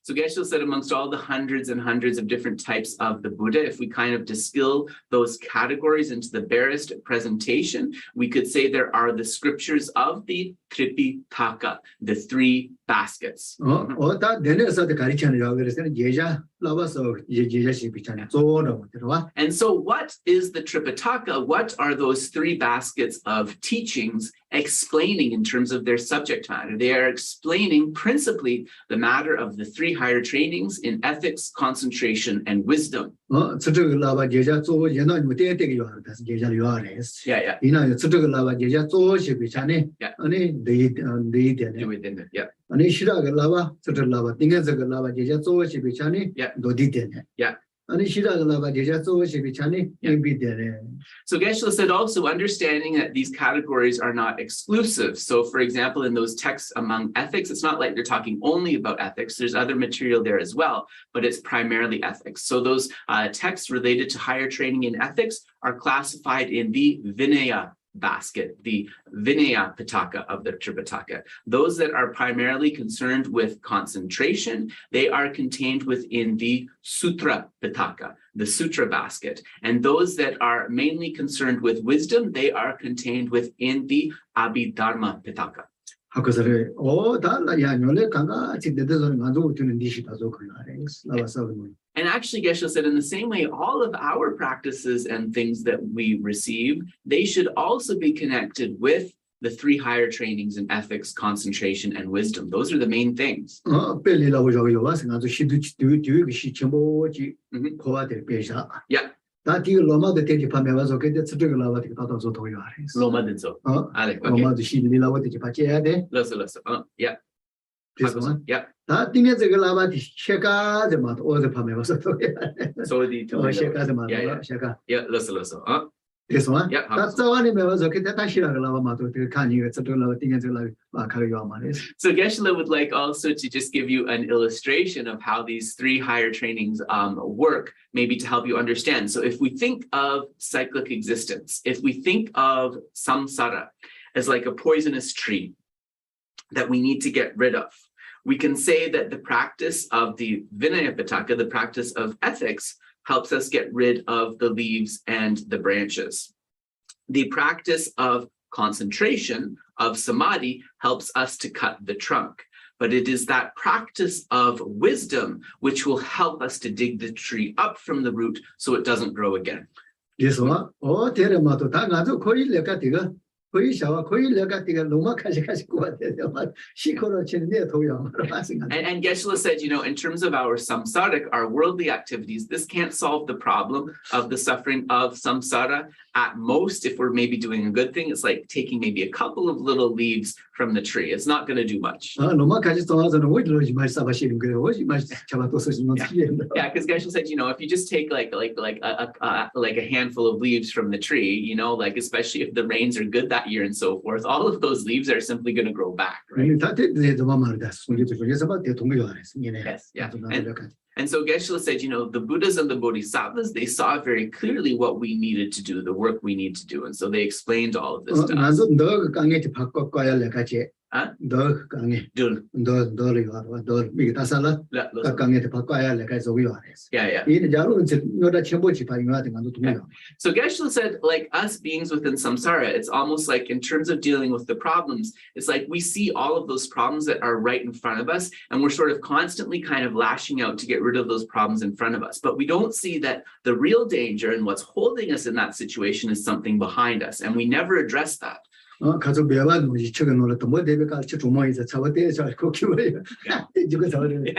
So Geshe said amongst all the hundreds and hundreds of different types of the Buddha, if we kind of distill those categories into the barest presentation, we could say there are the scriptures of the Tripitaka, the three baskets. And so what is the Tripitaka? What are those three baskets of teachings explaining in terms of their subject matter? They are explaining principally the matter of the three higher trainings in ethics, concentration, and wisdom. Yeah. Yeah. So Geshe said also understanding that these categories are not exclusive. So for example, in those texts among ethics, it's not like they're talking only about ethics. There's other material there as well, but it's primarily ethics. So those texts related to higher training in ethics are classified in the Vinaya basket, the Vinaya Pitaka of the Tripitaka. Those that are primarily concerned with concentration, they are contained within the Sutra Pitaka, the Sutra basket. And those that are mainly concerned with wisdom, they are contained within the Abhidharma Pitaka. And actually, Geshe said, in the same way, all of our practices and things that we receive, they should also be connected with the three higher trainings in ethics, concentration, and wisdom. Those are the main things. Yeah. Loma Denso. Yeah. This one? Yeah. Yeah. So Geshe would like also to just give you an illustration of how these three higher trainings work, maybe to help you understand. So if we think of cyclic existence, if we think of samsara as like a poisonous tree that we need to get rid of, we can say that the practice of the Vinaya Pitaka, the practice of ethics, helps us get rid of the leaves and the branches. The practice of concentration, of samadhi, helps us to cut the trunk. But it is that practice of wisdom which will help us to dig the tree up from the root so it doesn't grow again. And Geshe said, in terms of our samsaric, our worldly activities, this can't solve the problem of the suffering of samsara. At most, if we're maybe doing a good thing, it's like taking maybe a couple of little leaves from the tree. It's not going to do much. Yeah, because Geshe said, if you just take like a handful of leaves from the tree, like especially if the rains are good that year and so forth, all of those leaves are simply going to grow back, right? Yes, yeah. And so Geshe said, the Buddhas and the Bodhisattvas, they saw very clearly what we needed to do, the work we need to do. And so they explained all of this to us. 더 강해. Dul. 더 이거 더 미기 다살라 강에 바꿔야 할 가서 위험해서. Yeah. 이 자로 이제 너다 첨부지 발용하는 것도 동의해요. So Geshe said, like us beings within samsara, it's almost like in terms of dealing with the problems, it's like we see all of those problems that are right in front of us, and we're sort of constantly kind of lashing out to get rid of those problems in front of us. But we don't see that the real danger and what's holding us in that situation is something behind us, and we never address that. 가서 배워봐 뭐지 최근 놀았던 뭐 대백가 저 조모에서 잡아대서 그 기회야. 이거 잡아내.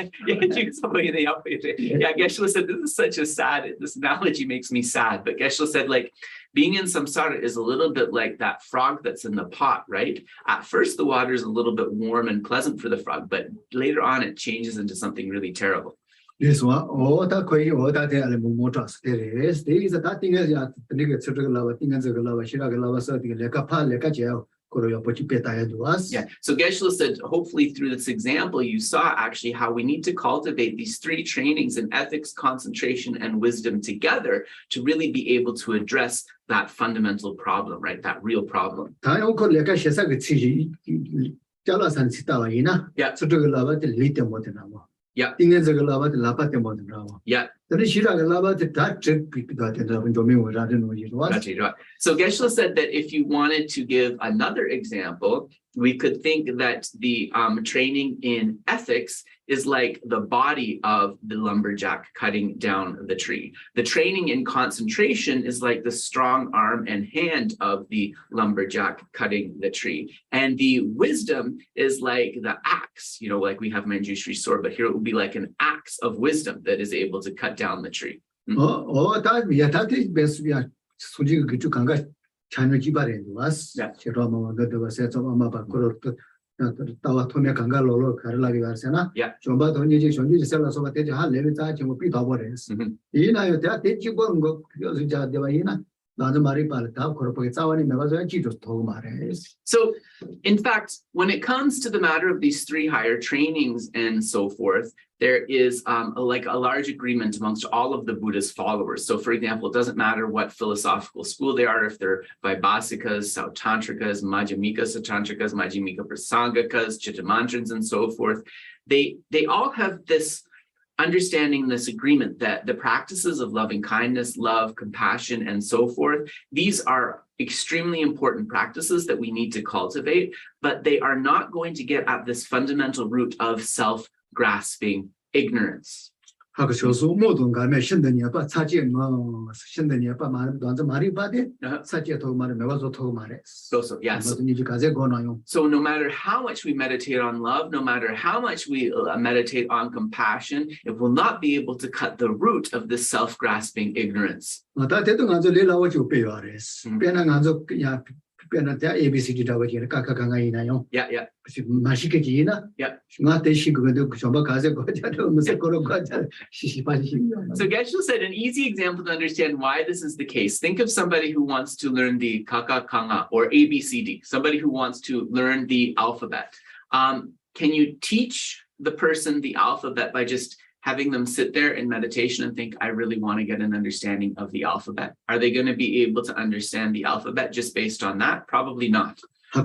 Yeah, Geshe said this is such a sad. This analogy makes me sad. But Geshe said, like, being in samsara is a little bit like that frog that's in the pot, right? At first, the water is a little bit warm and pleasant for the frog, but later on, it changes into something really terrible. 그래서 어다 거의 어다 대알에 못 왔어. 그래서 대기서 다 띵해서 내가 저쪽을 나와 띵해서 나와 시라가 나와서 되게 내가 제요. 그러요 버치 빼다야 두었어. Yeah. So Geshe said, hopefully through this example, you saw actually how we need to cultivate these three trainings in ethics, concentration, and wisdom together to really be able to address that fundamental problem, right? That real problem. 다요 그 내가 시사 그 치지 잘라산 치다와이나. Yeah. 저쪽을 나와 리때 못 나와. Yeah. 띵해서 나와 라파때 못 나와. Yeah. 근데 시라가 나와 다 trực 되다 좀 명하라는 거지. So Geshe said that if you wanted to give another example, we could think that the training in ethics is like the body of the lumberjack cutting down the tree. The training in concentration is like the strong arm and hand of the lumberjack cutting the tree. And the wisdom is like the axe, like we have Manjushri sword, but here it would be like an axe of wisdom that is able to cut down the tree. 솔직히 그쪽 강가 자녀 기발에 왔어. 제가 뭐 너도 세서 아마 밖으로 따와 토메 강가로 가르라기 가르세나. 좀 봐도 이제 전지 셀라서 같이 한 레벨 다 지금 비다 버렸어. 이나요 대 대치 보는 거 그래서 이제 내가 이나 나도 말이 빠르다. 그렇게 싸워니 내가 저 지도 더 말해. So in fact, when it comes to the matter of these three higher trainings and so forth, there is like a large agreement amongst all of the Buddha's followers. So for example, it doesn't matter what philosophical school they are, if they're Vaibhasikas, Sautantrikas, Madhyamika Sautantrikas, Madhyamika Prasangakas, Chittamantrins, and so forth. They all have this understanding, this agreement that the practices of loving kindness, love, compassion, and so forth, these are extremely important practices that we need to cultivate, but they are not going to get at this fundamental root of self-grasping ignorance. 하고 저수 모든 가면 신들이 아빠 사지 뭐 신들이 아빠 말 먼저 말이 봐대 사지에 더 말을 매가서 더 말해. So yes. So no matter how much we meditate on love, no matter how much we meditate on compassion, it will not be able to cut the root of this self-grasping ignorance. 다 대도 가서 내려와 줘 배워래. 배나 가서 그냥 배나 대 ABCD 다 버지 까까강아이나요. Yeah. 맛있게지나. Yeah. 나 대신 그거도 전부 가서 거자도 무슨 그런 거 So Geshe said an easy example to understand why this is the case. Think of somebody who wants to learn the kakakanga or ABCD, somebody who wants to learn the alphabet. Can you teach the person the alphabet by just having them sit there in meditation and think, I really want to get an understanding of the alphabet? Are they going to be able to understand the alphabet just based on that? Probably not. They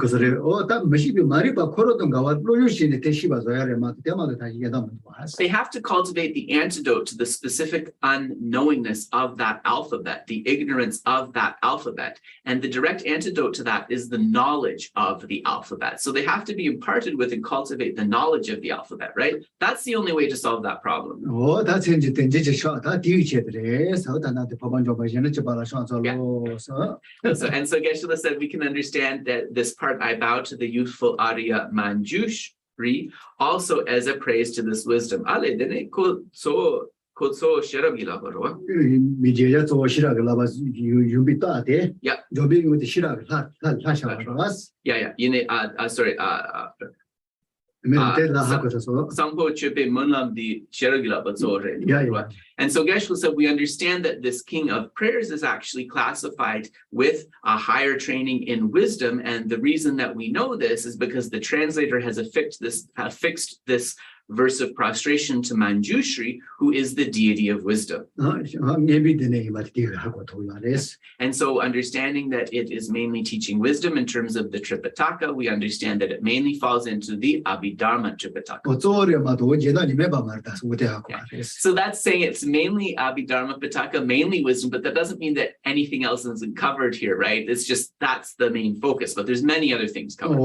have to cultivate the antidote to the specific unknowingness of that alphabet, the ignorance of that alphabet. And the direct antidote to that is the knowledge of the alphabet. So they have to be imparted with and cultivate the knowledge of the alphabet, right? That's the only way to solve that problem. And so Geshe said we can understand that this part, I bow to the youthful Arya Manjushri, also as a praise to this wisdom. And so Geshe said we understand that this king of prayers is actually classified with a higher training in wisdom, and the reason that we know this is because the translator has affixed this verse of prostration to Manjushri, who is the deity of wisdom. And so understanding that it is mainly teaching wisdom in terms of the Tripitaka, we understand that it mainly falls into the Abhidharma Tripitaka. So that's saying it's mainly Abhidharma Pitaka, mainly wisdom, but that doesn't mean that anything else isn't covered here, right? It's just that's the main focus, but there's many other things covered.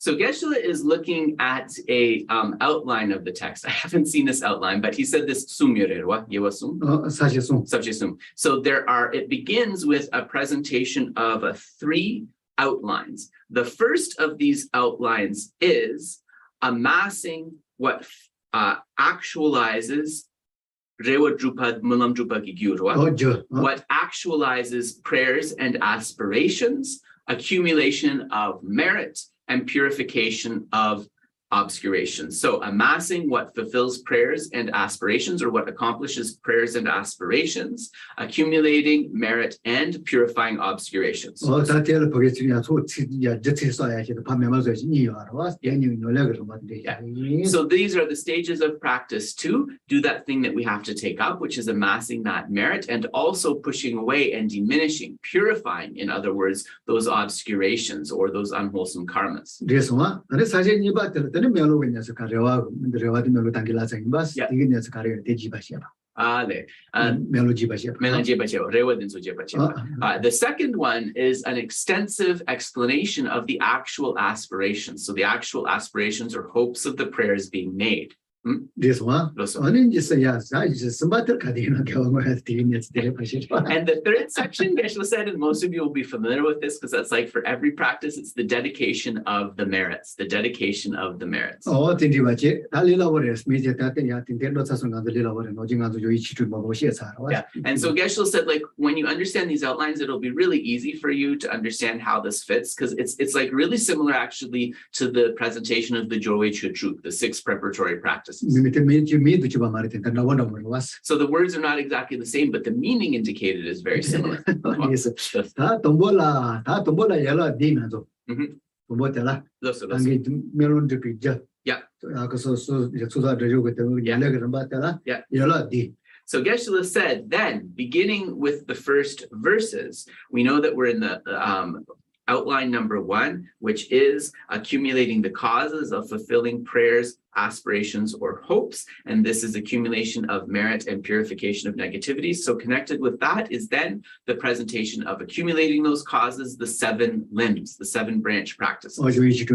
So Geshe is looking at a outline of the text. I haven't seen this outline, but he said this sumyererwa yewasum. So it begins with a presentation of 3 outlines. The first of these outlines is amassing what actualizes what actualizes prayers and aspirations, accumulation of merit, and purification of obscurations. So amassing what fulfills prayers and aspirations, or what accomplishes prayers and aspirations, accumulating merit and purifying obscurations. So these are the stages of practice to do that thing that we have to take up, which is amassing that merit and also pushing away and diminishing, purifying, in other words, those obscurations or those unwholesome karmas. The second one is an extensive explanation of the actual aspirations. So the actual aspirations or hopes of the prayers being made. And the third section, Geshe said, and most of you will be familiar with this because that's like for every practice, it's the dedication of the merits, the dedication of the merits. Yeah. And so Geshe said, like, when you understand these outlines, it'll be really easy for you to understand how this fits, because it's like really similar actually to the presentation of the Jorwe Chutruk, the 6 preparatory practices. So the words are not exactly the same, but the meaning indicated is very similar. So Geshe said, then, beginning with the first verses, we know that we're in the outline number 1, which is accumulating the causes of fulfilling prayers, aspirations, or hopes. And this is accumulation of merit and purification of negativity. So connected with that is then the presentation of accumulating those causes, the 7 limbs, the 7 branch practices. So Geshe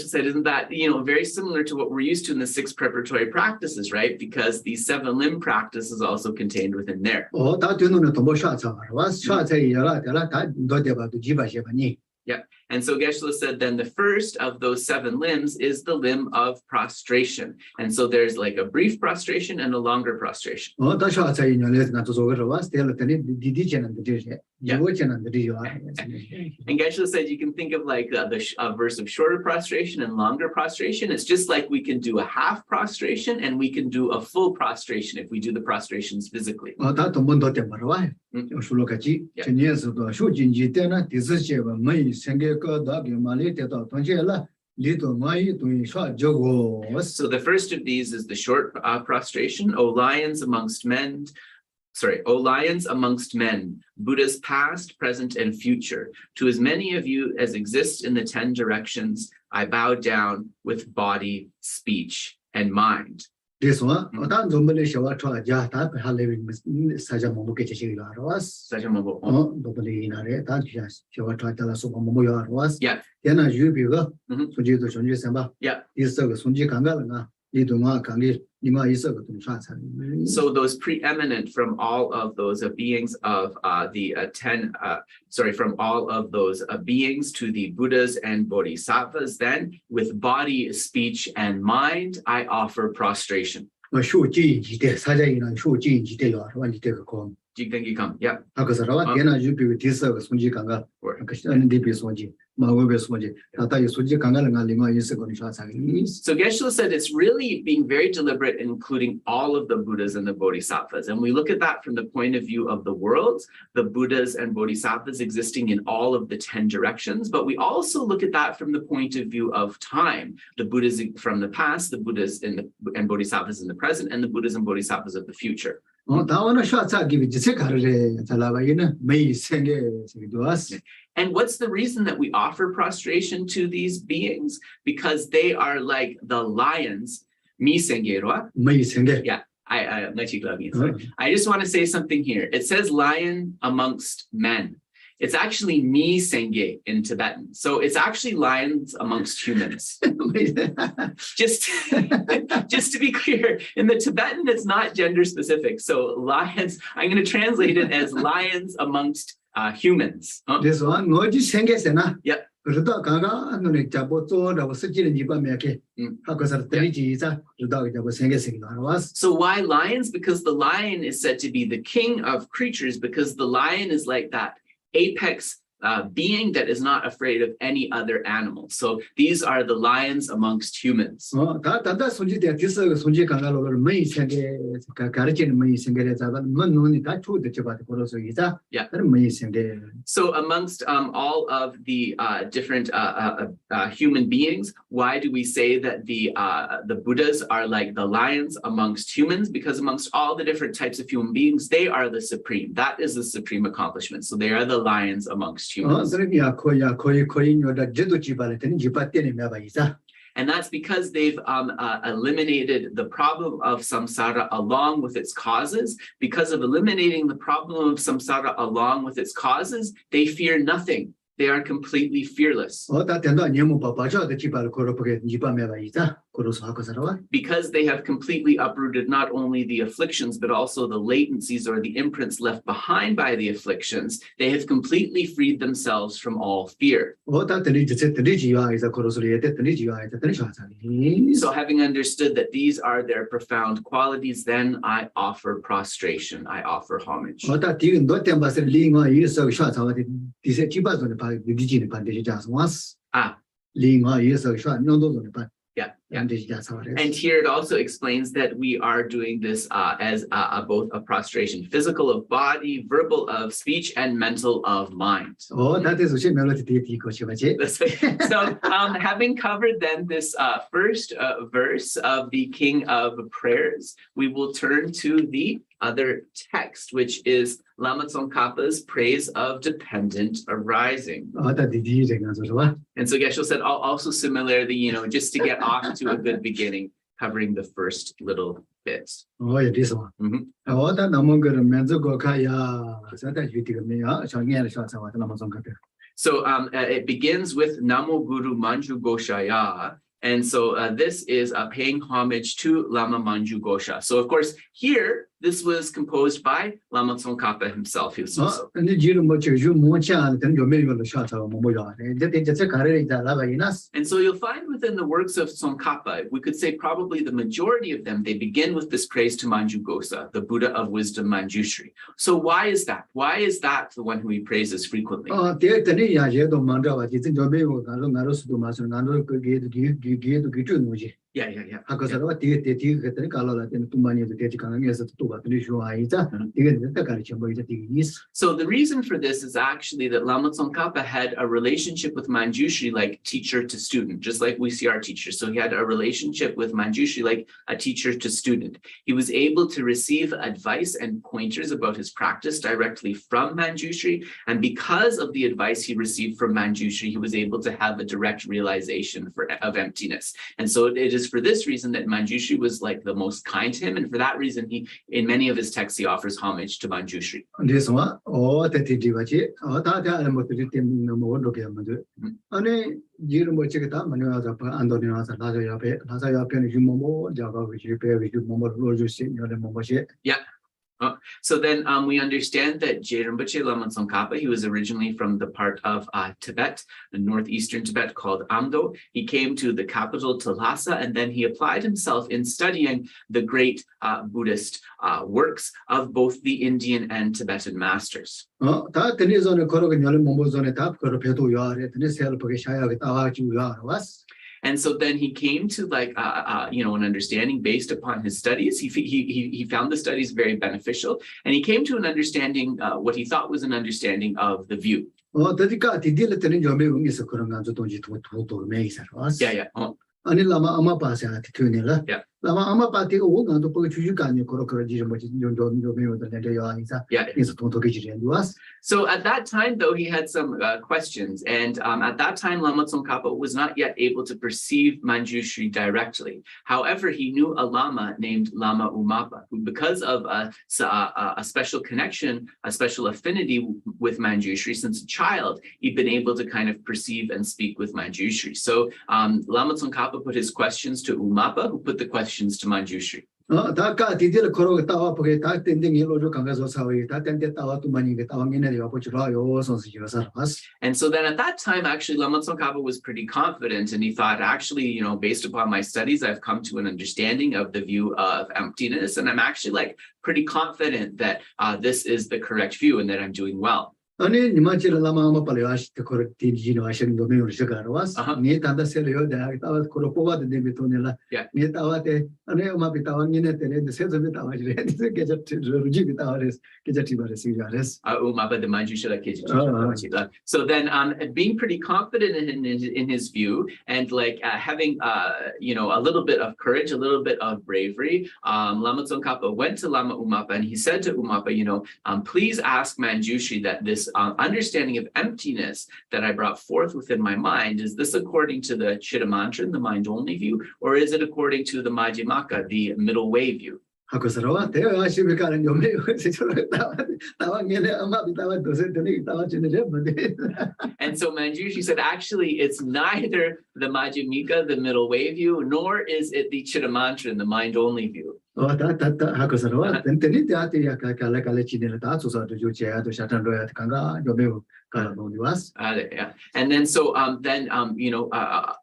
said, isn't that, very similar to what we're used to in the 6 preparatory practices, right? Because the 7 limb practice is also contained within there. Yeah. And so Geshe said, then the first of those 7 limbs is the limb of prostration. And so there's like a brief prostration and a longer prostration. Yeah. And Geshe said you can think of like a verse of shorter prostration and longer prostration. It's just like we can do a half prostration and we can do a full prostration if we do the prostrations physically. So the first of these is the short prostration. O lions amongst men, Buddhas past, present, and future. To as many of you as exist in the 10 directions, I bow down with body, speech, and mind. This one, yeah. And so Geshe So those preeminent from all of those beings of from all of those beings to the Buddhas and Bodhisattvas, then with body, speech, and mind, I offer prostration. Jigdengikam, yeah. So Geshe said it's really being very deliberate in including all of the Buddhas and the Bodhisattvas. And we look at that from the point of view of the worlds, the Buddhas and Bodhisattvas existing in all of the 10 directions. But we also look at that from the point of view of time, the Buddhas from the past, the Buddhas and Bodhisattvas in the present, and the Buddhas and Bodhisattvas of the future. And what's the reason that we offer prostration to these beings? Because they are like the lions. Yeah, I just want to say something here. It says lion amongst men. It's actually mi senge in Tibetan. So it's actually lions amongst humans. Just to be clear, in the Tibetan, it's not gender specific. So lions, I'm going to translate it as lions amongst humans. This one, yep. So why lions? Because the lion is said to be the king of creatures, because the lion is like that apex being that is not afraid of any other animal. So these are the lions amongst humans. So amongst all of the different human beings, why do we say that the Buddhas are like the lions amongst humans? Because amongst all the different types of human beings, they are the supreme. That is the supreme accomplishment. So they are the lions amongst humans. And that's because they've eliminated the problem of samsara along with its causes. Because of eliminating the problem of samsara along with its causes, they fear nothing. They are completely fearless. Because they have completely uprooted not only the afflictions, but also the latencies or the imprints left behind by the afflictions, they have completely freed themselves from all fear. So having understood that these are their profound qualities, then I offer prostration, I offer homage. Yeah. And here it also explains that we are doing this as both a prostration, physical of body, verbal of speech, and mental of mind. Oh, that is So having covered then this first verse of the King of Prayers, we will turn to the other text, which is Lama Tsongkhapa's praise of dependent arising. And so Geshe said, also similarly, just to get off to a good beginning, covering the first little bits. Oh, yeah, this one. So it begins with Namo Guru Manju Goshaya. And so this is paying homage to Lama Manju Gosha. So of course, here, this was composed by Lama Tsongkhapa himself. And so you'll find within the works of Tsongkhapa, we could say probably the majority of them, they begin with this praise to Manju Gosa, the Buddha of wisdom Manjushri. So why is that? Why is that the one who he praises frequently? Yeah. So the reason for this is actually that Lama Tsongkhapa had a relationship with Manjushri like teacher to student, just like we see our teachers. So he had a relationship with Manjushri like a teacher to student. He was able to receive advice and pointers about his practice directly from Manjushri. And because of the advice he received from Manjushri, he was able to have a direct realization of emptiness. And so it is was for this reason that Manjushri was like the most kind to him, and for that reason, in many of his texts, he offers homage to Manjushri. This one, that is Divachi, that I am what it in the more look at Madu. And Jiro Chicata, Manuaza, Antonio, Lazaya Pen, Jumomo, Java, which you pay with Momo Rojus in your Momoche. Yeah. So then we understand that Rinpoche Lama Tsongkhapa, he was originally from the part of Tibet, the northeastern Tibet called Amdo. He came to the capital to Lhasa, and then he applied himself in studying the great Buddhist works of both the Indian and Tibetan masters. And so then he came to an understanding based upon his studies. He found the studies very beneficial, and he came to an understanding, what he thought was an understanding of the view. Yeah. Lama So at that time, though, he had some questions, and at that time, Lama Tsongkhapa was not yet able to perceive Manjushri directly. However, he knew a Lama named Lama Umapa, who, because of a special connection, a special affinity with Manjushri since a child, he'd been able to kind of perceive and speak with Manjushri. So Lama Tsongkhapa put his questions to Umapa, who put the questions to Manjushri. And so then at that time, actually, Lama Tsongkhapa was pretty confident, and he thought, actually, based upon my studies, I've come to an understanding of the view of emptiness, and I'm actually pretty confident that this is the correct view and that I'm doing well. Lama Ama Palayash, the correct Ashen Domain Shagaras, Nitanda Selio, the Koropa, the Debitonella, Nitawate, Aneomapitawa, the sales of it, get up to Rujivitaris, get up to Resigares. Umapa the Manjushri. So then being pretty confident in his view, and having a little bit of courage, a little bit of bravery, Lama Tsongkhapa went to Lama Umapa and he said to Umapa, please ask Manjushri that this understanding of emptiness that I brought forth within my mind, is this according to the Chittamantra, the mind-only view, or is it according to the Madhyamaka, the middle way view? And so Manjushri said, actually, it's neither the Madhyamika, the middle way view, nor is it the Chittamantra, the mind-only view. And then so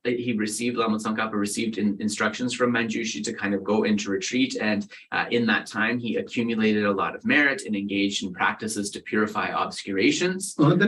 he received, Lama Tsongkhapa received instructions from Manjushri to kind of go into retreat, and in that time he accumulated a lot of merit and engaged in practices to purify obscurations. And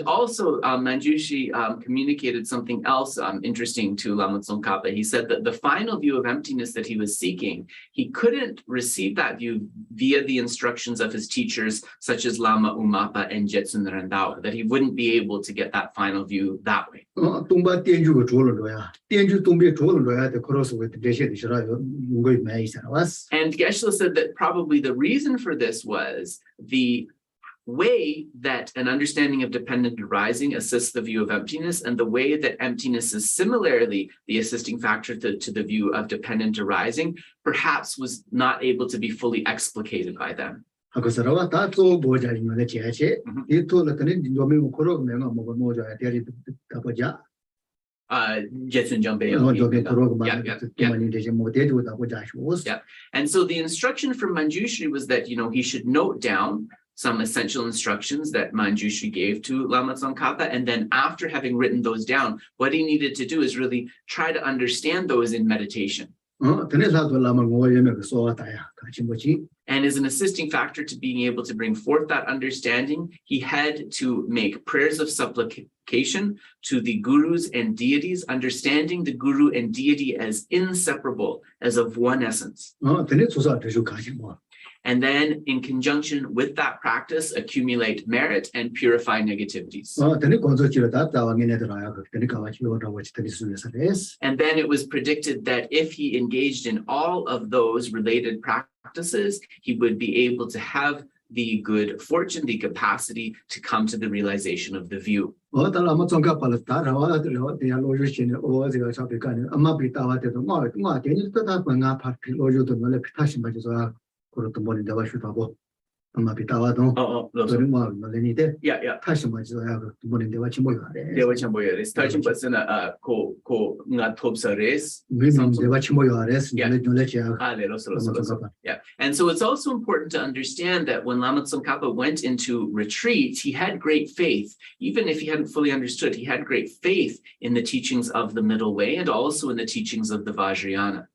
also Manjushri communicated something else interesting to Lama Tsongkhapa. He said that the final view of emptiness that he was seeking, he couldn't receive that view via the instructions of his teachers, such as Lama Umapa and Jetsun Rendawa, that he wouldn't be able to get that final view that way. And Geshe said that probably the reason for this was the way that an understanding of dependent arising assists the view of emptiness, and the way that emptiness is similarly the assisting factor to the view of dependent arising, perhaps was not able to be fully explicated by them. And so the instruction from Manjushri was that he should note down some essential instructions that Manjushri gave to Lama Tsongkhapa, and then after having written those down, what he needed to do is really try to understand those in meditation. And as an assisting factor to being able to bring forth that understanding, he had to make prayers of supplication to the gurus and deities, understanding the guru and deity as inseparable, as of one essence. And then, in conjunction with that practice, accumulate merit and purify negativities. And then it was predicted that if he engaged in all of those related practices, he would be able to have the good fortune, the capacity to come to the realization of the view. And so it's also important to understand that when Lama Tsongkhapa went into retreat, he had great faith. Even if he hadn't fully understood, he had great faith in the teachings of the middle way and also in the teachings of the Vajrayana.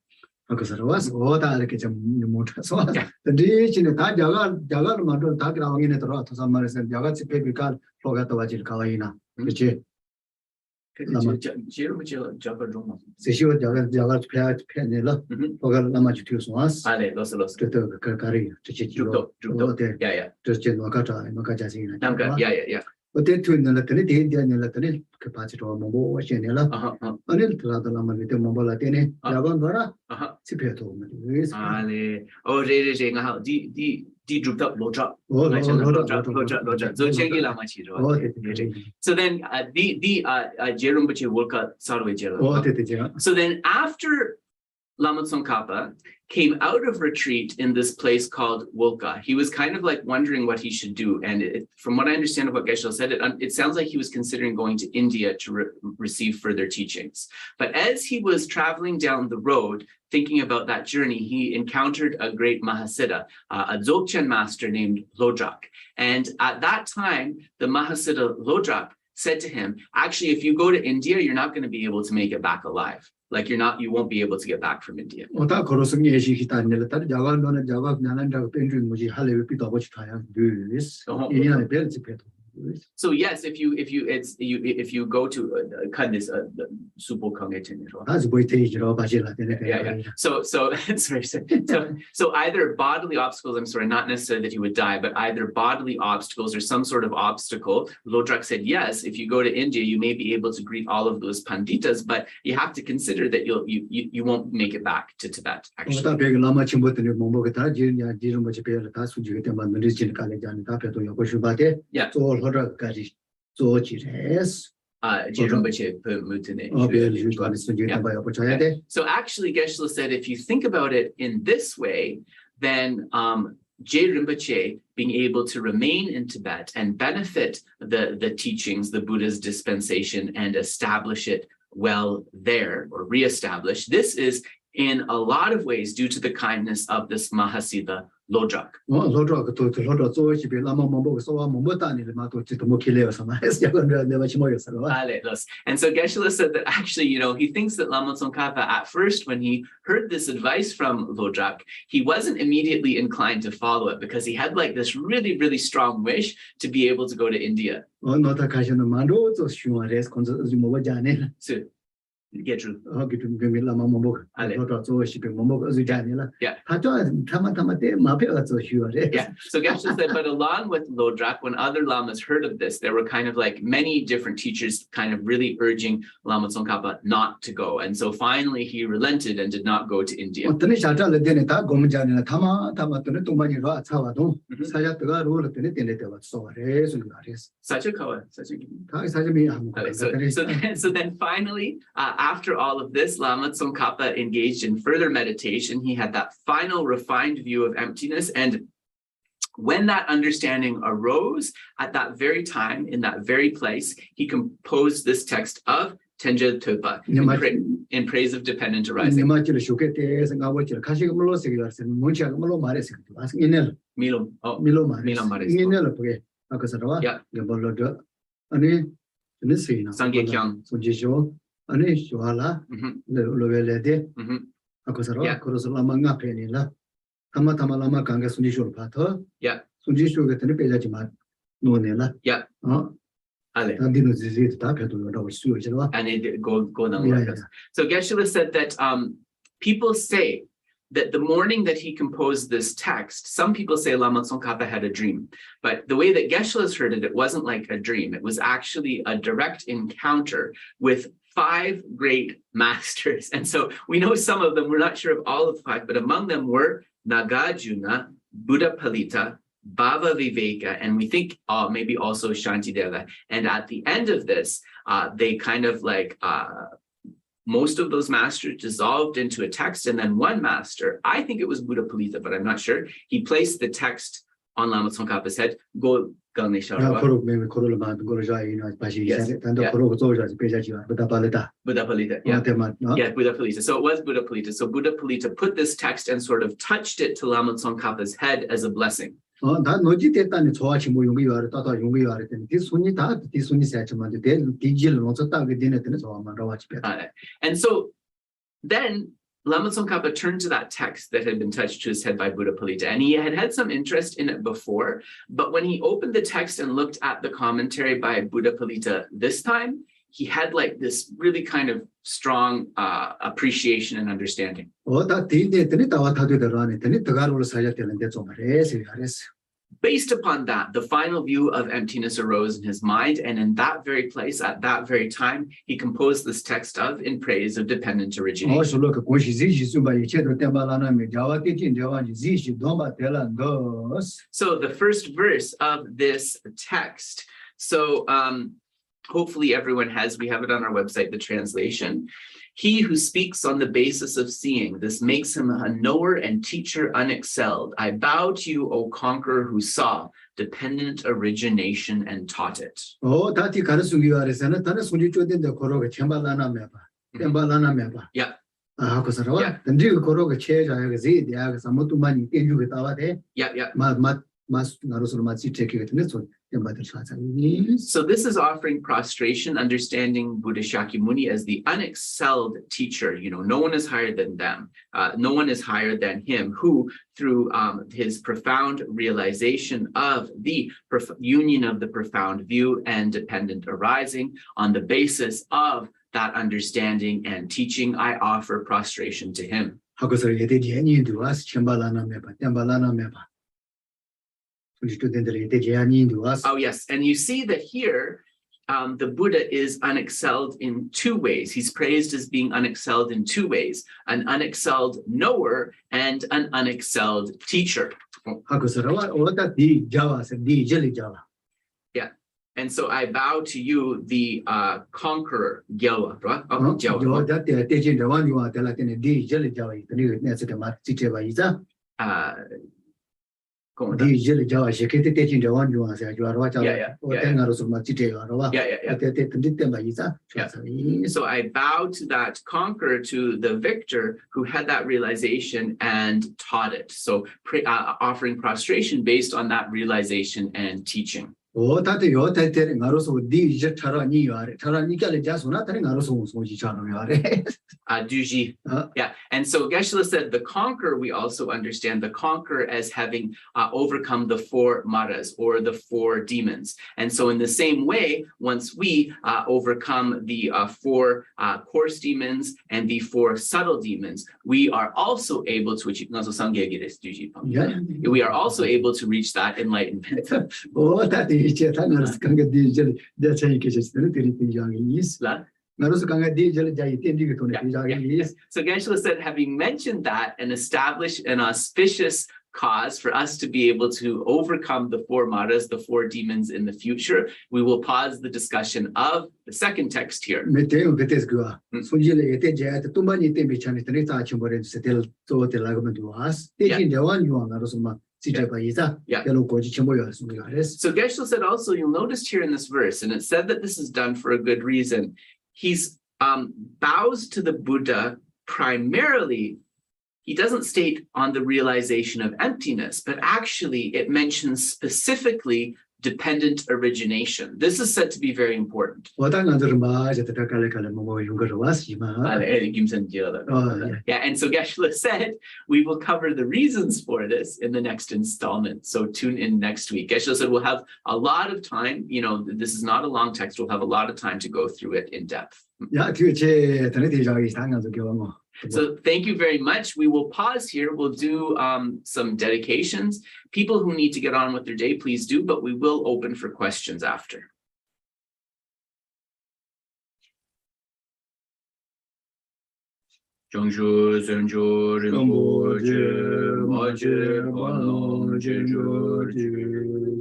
So then after Lama Tsongkhapa came out of retreat in this place called Wolka, he was kind of like wondering what he should do. And from what I understand of what Geshe said, it sounds like he was considering going to India to receive further teachings. But as he was traveling down the road, thinking about that journey, he encountered a great Mahasiddha, a Dzogchen master named Lodrak. And at that time, the Mahasiddha Lodrak said to him, actually, if you go to India, you're not going to be able to make it back alive. Like you won't be able to get back from India. So yes, if you go to this so either bodily obstacles, not necessarily that you would die, but either bodily obstacles or some sort of obstacle. Lodrak said yes, if you go to India, you may be able to greet all of those panditas, but you have to consider that you won't make it back to Tibet, actually. Yeah. So actually, Geshe said, if you think about it in this way, then Je Rinpoche being able to remain in Tibet and benefit the teachings, the Buddha's dispensation, and establish it well there, or reestablish, this is in a lot of ways due to the kindness of this Mahasiddha Lodrak. And so Geshe said that actually, he thinks that Lama Tsongkhapa at first, when he heard this advice from Lodrak, he wasn't immediately inclined to follow it because he had like this really, really strong wish to be able to go to India. So, get true. Yeah. So Geshe said, but along with Lodrak, when other lamas heard of this, there were kind of like many different teachers kind of really urging Lama Tsongkhapa not to go. And so finally he relented and did not go to India. So then finally, after all of this, Lama Tsongkhapa engaged in further meditation. He had that final refined view of emptiness. And when that understanding arose, at that very time, in that very place, he composed this text of Tenje Topa in praise of dependent arising. Tama lama kanga sunjishul patho. Yeah. Sunjishul getene pejajimat no nela. Yeah. Ale. And it go down like this. So Geshe said that people say that the morning that he composed this text, some people say Lama Tsongkhapa had a dream, but the way that Geshe has heard it, it wasn't like a dream. It was actually a direct encounter with 5 great masters. And so we know some of them, we're not sure of all of the 5, but among them were Nagarjuna, Buddha Palita, Bhava Viveka, and we think maybe also Shantideva. And at the end of this, they kind of like, most of those masters dissolved into a text, and then one master, I think it was Buddha Palita, but I'm not sure, he placed the text on Lama Tsongkhapa's head, Go Ganesha. Buddha Palita, yeah. Yeah, Buddha Palita. So it was Buddha Palita. So Buddha Palita put this text and sort of touched it to Lama Tsongkhapa's head as a blessing. And so then Lama Tsongkhapa turned to that text that had been touched to his head by Buddha Palita, and he had some interest in it before, but when he opened the text and looked at the commentary by Buddha Palita this time, he had like this really kind of strong appreciation and understanding. Based upon that, the final view of emptiness arose in his mind, and in that very place, at that very time, he composed this text of in praise of dependent origination. So the first verse of this text, so hopefully everyone has, we have it on our website, the translation. He who speaks on the basis of seeing, this makes him a knower and teacher unexcelled. I bow to you, O conqueror who saw dependent origination and taught it. Yeah. So this is offering prostration, understanding Buddha Shakyamuni as the unexcelled teacher. You know, no one is higher than them. No one is higher than him, who through his profound realization of the union of the profound view and dependent arising, on the basis of that understanding and teaching, I offer prostration to him. Oh yes, and you see that here the Buddha is unexcelled in 2 ways. He's praised as being unexcelled in 2 ways: an unexcelled knower and an unexcelled teacher. Yeah, and so I bow to you, the conqueror, Gyawa, right? So I bow to that conqueror, to the victor who had that realization and taught it. So offering prostration based on that realization and teaching. Duji. Yeah, and so Geshe said the conqueror, we also understand the conqueror as having overcome the 4 maras, or the 4 demons. And so in the same way, once we overcome the 4 coarse demons and the 4 subtle demons, we are also able to achieve, we are also able to reach that enlightenment. So Geshe said, having mentioned that and established an auspicious cause for us to be able to overcome the 4 maras, the 4 demons in the future, we will pause the discussion of the second text here. Yeah. So Geshe said also, you'll notice here in this verse, and it said that this is done for a good reason. He's bows to the Buddha primarily. He doesn't state on the realization of emptiness, but actually it mentions specifically dependent origination. This is said to be very important. Yeah, and so Geshe said we will cover the reasons for this in the next installment. So tune in next week. Geshe said we'll have a lot of time. You know, this is not a long text. We'll have a lot of time to go through it in depth. So thank you very much. We will pause here. We'll do some dedications. People who need to get on with their day, please do, but we will open for questions after. Jongshu Senju Rinpoche Maje Panam Jinjurji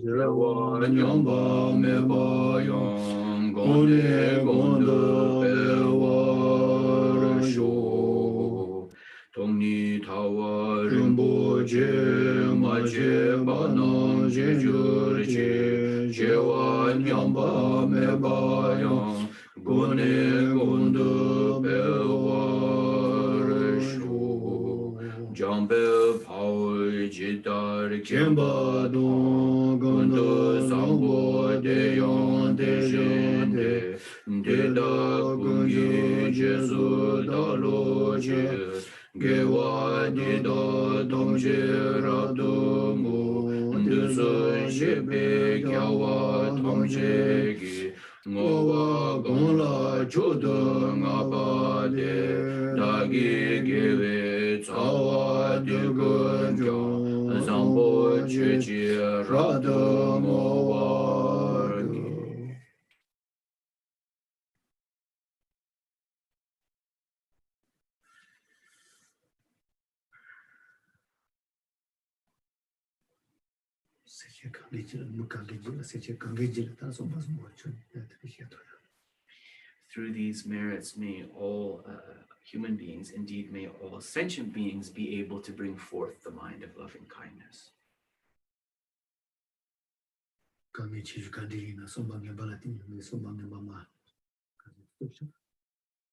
Jewa Nyamba Meba Yang Gonde Gonde Bewa Resho Tongni Tawa Rinpoche Maje Panam Jinjurji Jewa Nyamba Meba Yang Gonde Gonde Bewa Jambe Power Jitar Kimba Don Gondo Sambo De Yon De Jende De Da Gungi Jesu Daloje Gewa De Da Domje Radumu Ndusu Jebe Kyawa Tomje Gi Ngowa Gongla Chodo Ngaba De Dagi Gewe Tsawa Digunjo Zambo Chichi Radumowargi. Through these merits, may all human beings, indeed may all sentient beings, be able to bring forth the mind of loving kindness.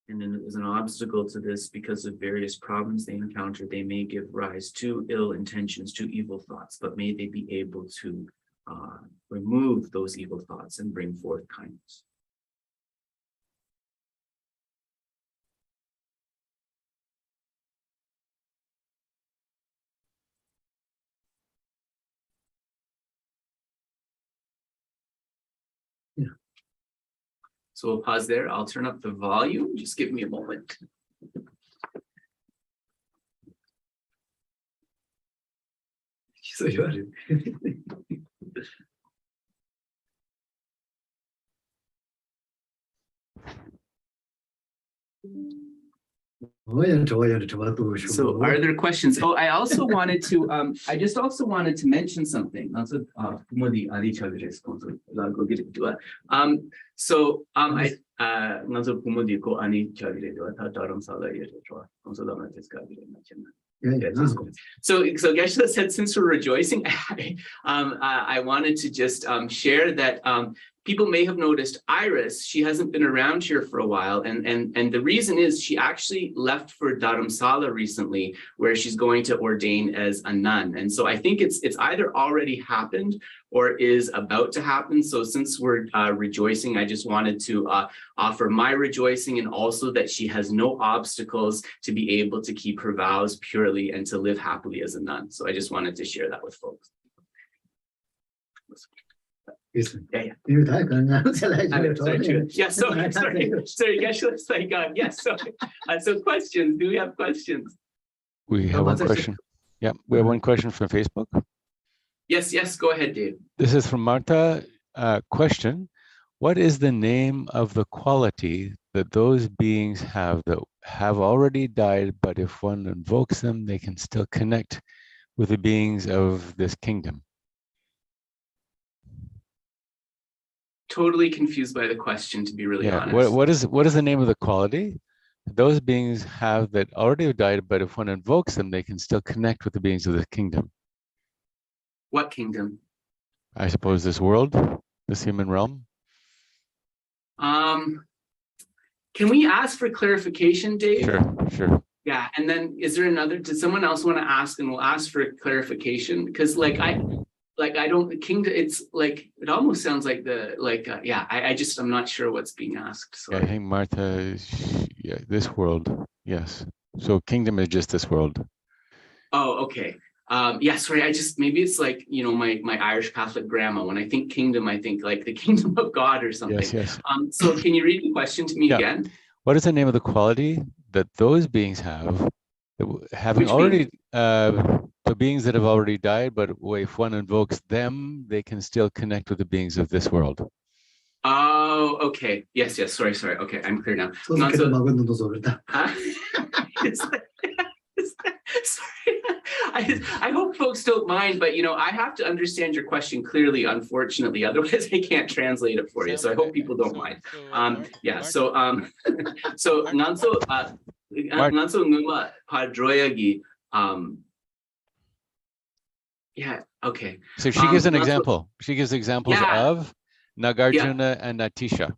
And then as an obstacle to this, because of various problems they encounter, they may give rise to ill intentions, to evil thoughts, but may they be able to remove those evil thoughts and bring forth kindness. So we'll pause there. I'll turn up the volume. Just give me a moment. So you are So are there questions? Oh, I also wanted to, I just also wanted to mention something. So Geshe said, since we're rejoicing, I wanted to just share that people may have noticed Iris, she hasn't been around here for a while. And the reason is she actually left for Dharamsala recently, where she's going to ordain as a nun. And so I think it's either already happened or is about to happen. So since we're rejoicing, I just wanted to offer my rejoicing, and also that she has no obstacles to be able to keep her vows purely and to live happily as a nun. So I just wanted to share that with folks. Yeah. Sorry, Geshe, like, yes. So questions, do we have questions? We have one question. Yeah, we have one question from Facebook. Yes, go ahead, Dave. This is from Martha. Question: what is the name of the quality that those beings have that have already died, but if one invokes them, they can still connect with the beings of this kingdom? Totally confused by the question, to be really honest. What is the name of the quality those beings have that already have died, but if one invokes them, they can still connect with the beings of the kingdom? What kingdom? I suppose this world, this human realm. Can we ask for clarification, Dave? Sure. Yeah, and then is there another? Did someone else want to ask? And we'll ask for clarification, because like like I don't kingdom. It's like it almost sounds like I'm not sure what's being asked. Yeah, I Sorry. think Martha, yeah, this world. Yes. So kingdom is just this world. Oh, okay. Yeah, sorry. Maybe it's like, my Irish Catholic grandma. When I think kingdom, I think like the kingdom of God or something. Yes, yes. So can you read the question to me Yeah. again? What is the name of the quality that those beings have, having Which already, beings? the beings that have already died, but if one invokes them, they can still connect with the beings of this world. Oh, okay. Yes. Sorry. Okay, I'm clear now. 소속해도 막은 소리다. Huh? Sorry. I hope folks don't mind, but I have to understand your question clearly, unfortunately. Otherwise, I can't translate it for you. So I hope people don't mind. So Nanso Numa Padroyagi. Yeah, okay. So she gives an example. She gives examples of Nagarjuna and Natisha.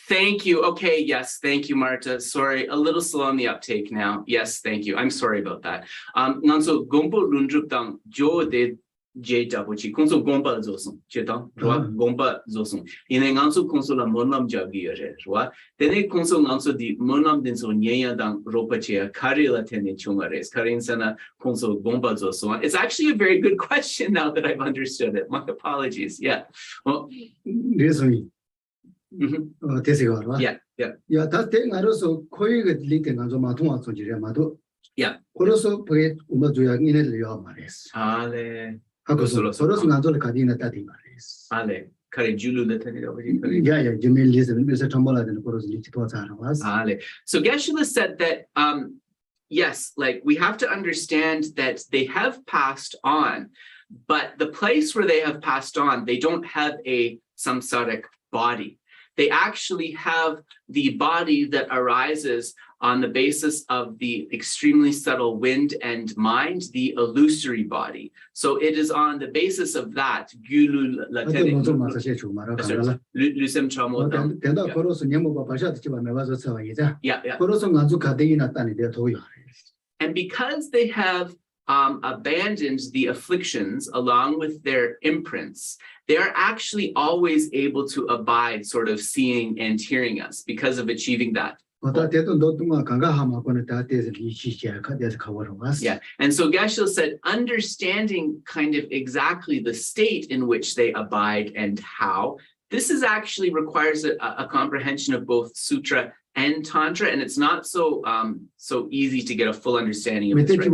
Thank you. Okay, yes, thank you, Marta. Sorry, a little slow on the uptake now. Yes, thank you. I'm sorry about that. Nanso gompo lunjupdang jo de je jabuchi konso gompa zosung chetang rwa gompa zosung ine nganso konso la monlam jagi yore rwa tene konso nganso di monlam denso nyaya dang ropa che kari la tene chungares karin sana konso gompa zosung. It's actually a very good question now that I've understood it. My apologies. Yeah. Well, Yeah. Yeah, that's the also 거의가 리딩 아주 마통화 소지래 마도. Yeah. 그래서 그게 우마주야 이내려 말했어. 네. 하고서 서로서 나절 가디나 따디 말했어. 네. 카레 줄루데 테니라고 Yeah, 지밀리스는 그래서 정말하는 거로서 리치 도와자는 왔어. 네. So Geshe said that yes, like we have to understand that they have passed on, but the place where they have passed on, they don't have a samsaric body. They actually have the body that arises on the basis of the extremely subtle wind and mind, the illusory body. So it is on the basis of that. And because they have abandoned the afflictions along with their imprints, they are actually always able to abide, sort of seeing and hearing us because of achieving that. Yeah, and so Geshe said, understanding kind of exactly the state in which they abide and how, this is actually requires a comprehension of both sutra and tantra, and it's not so easy to get a full understanding of this. Right?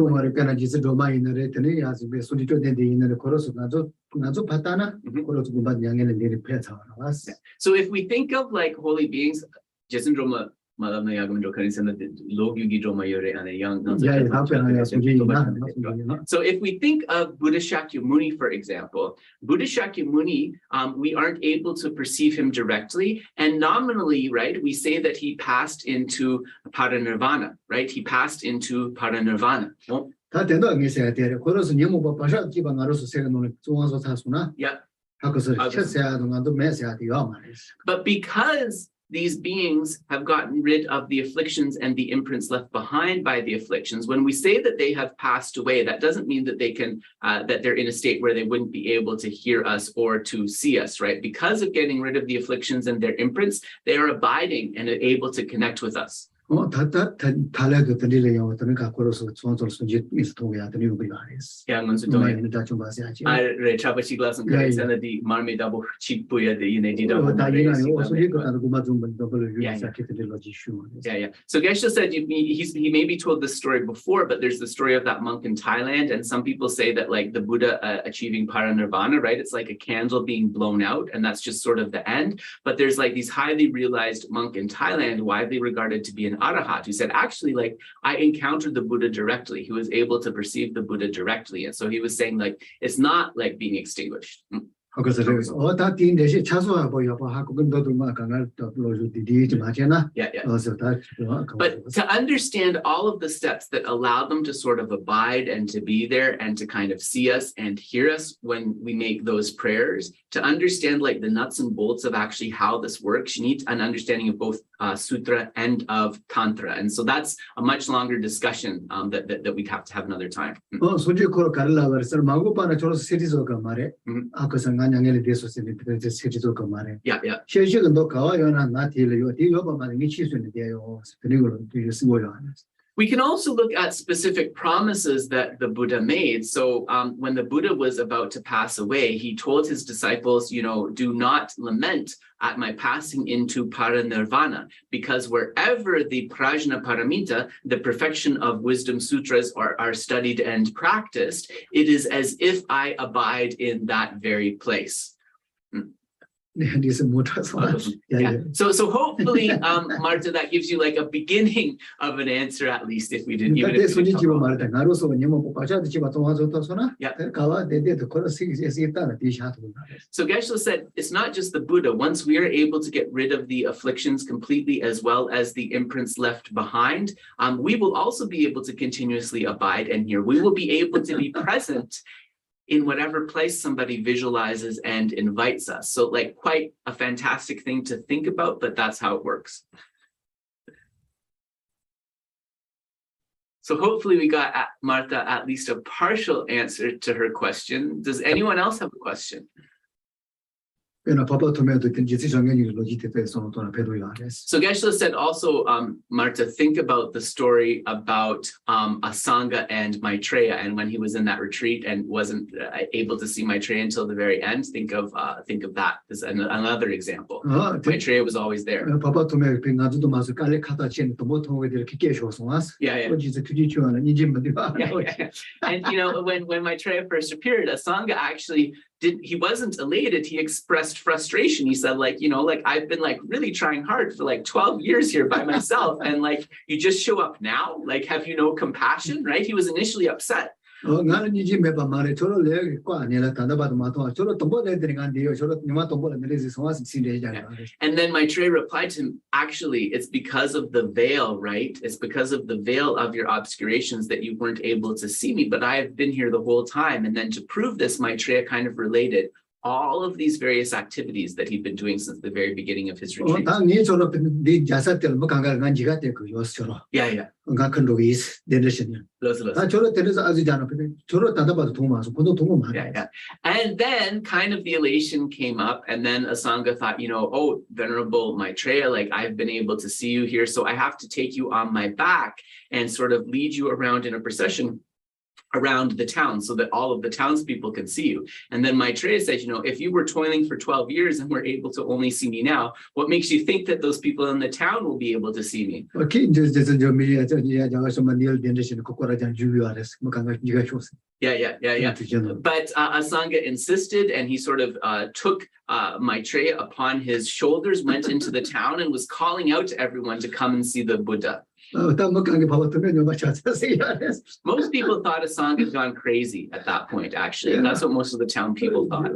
So if we think of like holy beings, so if we think of Buddha Shakyamuni, for example, Buddha Shakyamuni, we aren't able to perceive him directly, and nominally, right, we say that he passed into paranirvana, right? He passed into paranirvana. Yeah. But because these beings have gotten rid of the afflictions and the imprints left behind by the afflictions, when we say that they have passed away, that doesn't mean that they can, that they're in a state where they wouldn't be able to hear us or to see us, right? Because of getting rid of the afflictions and their imprints, they are abiding and are able to connect with us. Yeah, So Geshe said he maybe told this story before, but there's the story of that monk in Thailand, and some people say that like the Buddha achieving paranirvana, right? It's like a candle being blown out, and that's just sort of the end. But there's like these highly realized monk in Thailand, widely regarded to be an arahat, who said, actually, like, I encountered the Buddha directly. He was able to perceive the Buddha directly. And so he was saying, like, it's not like being extinguished. But to understand all of the steps that allow them to sort of abide and to be there and to kind of see us and hear us when we make those prayers, to understand like the nuts and bolts of actually how this works, you need an understanding of both sutra and of tantra. And so that's a much longer discussion that we'd have to have another time. Yeah, yeah. We can also look at specific promises that the Buddha made. So when the Buddha was about to pass away, he told his disciples, do not lament at my passing into parinirvana, because wherever the prajna paramita, the perfection of wisdom sutras are studied and practiced, it is as if I abide in that very place. Yeah. So hopefully, Marta, that gives you like a beginning of an answer, at least if we didn't. Yeah. So Geshe said, it's not just the Buddha. Once we are able to get rid of the afflictions completely, as well as the imprints left behind, we will also be able to continuously abide and hear. We will be able to be present in whatever place somebody visualizes and invites us. So like quite a fantastic thing to think about, but that's how it works. So hopefully we got Marta at least a partial answer to her question. Does anyone else have a question? So Geshe said also, Marta, think about the story about Asanga and Maitreya, and when he was in that retreat and wasn't able to see Maitreya until the very end. Think of that as another example. Maitreya was always there. Yeah. And when Maitreya first appeared, Asanga actually he wasn't elated. He expressed frustration. He said, I've been really trying hard for 12 years here by myself. And you just show up now? Have you no compassion? Right? He was initially upset. And then Maitreya replied to him, actually, it's because of the veil, right? It's because of the veil of your obscurations that you weren't able to see me, but I have been here the whole time. And then to prove this, Maitreya kind of related all of these various activities that he'd been doing since the very beginning of his retreat. Yeah. And then kind of the elation came up, and then Asanga thought, oh, Venerable Maitreya, I've been able to see you here, so I have to take you on my back and sort of lead you around in a procession around the town so that all of the townspeople can see you. And then Maitreya said, if you were toiling for 12 years and were able to only see me now, what makes you think that those people in the town will be able to see me? Yeah. But Asanga insisted, and he sort of took Maitreya upon his shoulders, went into the town, and was calling out to everyone to come and see the Buddha. Most people thought Asanga had gone crazy at that point, actually. And that's what most of the town people thought.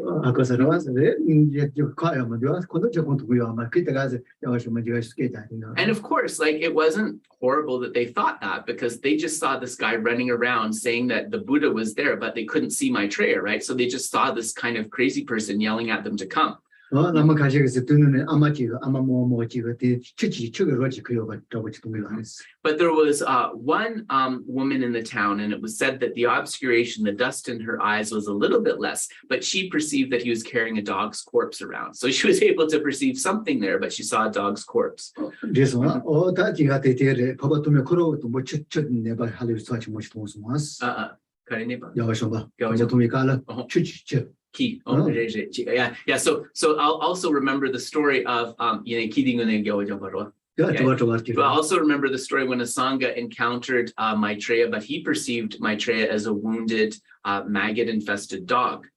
And of course, it wasn't horrible that they thought that, because they just saw this guy running around saying that the Buddha was there, but they couldn't see Maitreya, right? So they just saw this kind of crazy person yelling at them to come. But there was one woman in the town, and it was said that the obscuration, the dust in her eyes, was a little bit less, but she perceived that he was carrying a dog's corpse around. So she was able to perceive something there, but she saw a dog's corpse. Yeah. So I'll also remember the story of but also remember the story when Asanga encountered Maitreya, but he perceived Maitreya as a wounded, maggot-infested dog.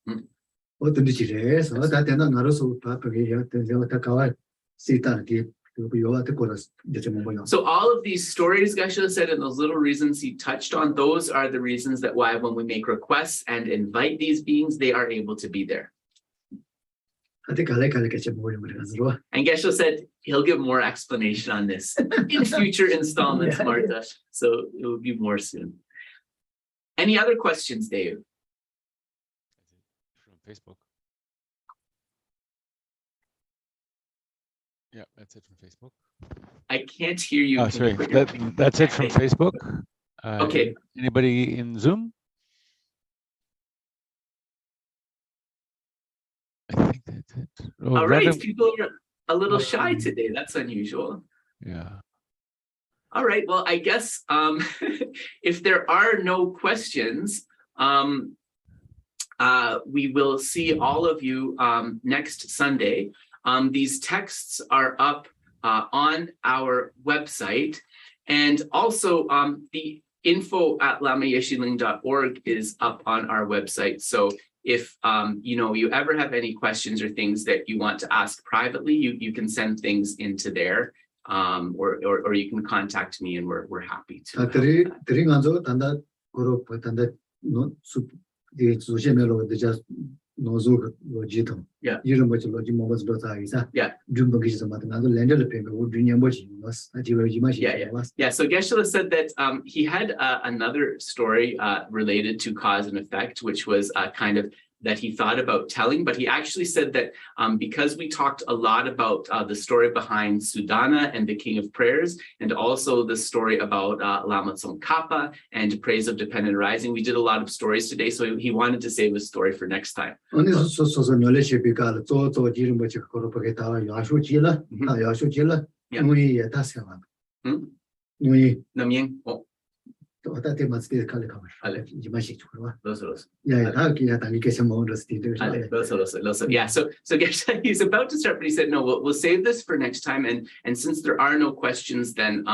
So all of these stories Geshe said, and those little reasons he touched on, those are the reasons that why when we make requests and invite these beings, they are able to be there. 하여튼 갈래 모임 그래가지고. And Geshe said he'll give more explanation on this in future installments, Yeah. Martha. So it will be more soon. Any other questions, Dave? From Facebook. Yeah, that's it from Facebook. I can't hear you. Oh, Can sorry. you put your finger- That's it from Facebook. Okay. Anybody in Zoom? I think that's it. Oh, All right, random- people are a little shy today. That's unusual. Yeah. All right, well, I guess if there are no questions, we will see all of you next Sunday. These texts are up on our website, and also the info@lamayeshiling.org is up on our website. So if you ever have any questions or things that you want to ask privately, you can send things into there, or you can contact me, and we're happy to help 들이 that. 들이 간저 단다 그룹 단다 노수 이 조심해로 되자 노조 로지도. Yeah. 이런 뭐지 로지 뭐지 로자 이사. Yeah. 좀 보기서 맞다. 나도 렌저를 빼고 우리 뭐지 was 아지버지 마시. Yeah, so Geshe said that he had another story related to cause and effect, which was kind of that he thought about telling, but he actually said that because we talked a lot about the story behind Sudana and the King of Prayers, and also the story about Lama Tsongkhapa and Praise of Dependent Rising, we did a lot of stories today, so he wanted to save a story for next time. 어느 소소소 놀래시비가 조조 이런 뭐지 그룹에 다 야수지라 다 야수지라 Yeah. 우리 다 세와. Hmm? 우리 Namyang? Oh, 어떻게 맞게 칼을 가면. 알레. 이 맛이 좋아. Los. 야, 다 기야 다 이렇게 먹을 수 있대. Los. Yeah, so Geshe, he's about to start, but he said, no, we'll save this for next time. And since there are no questions, then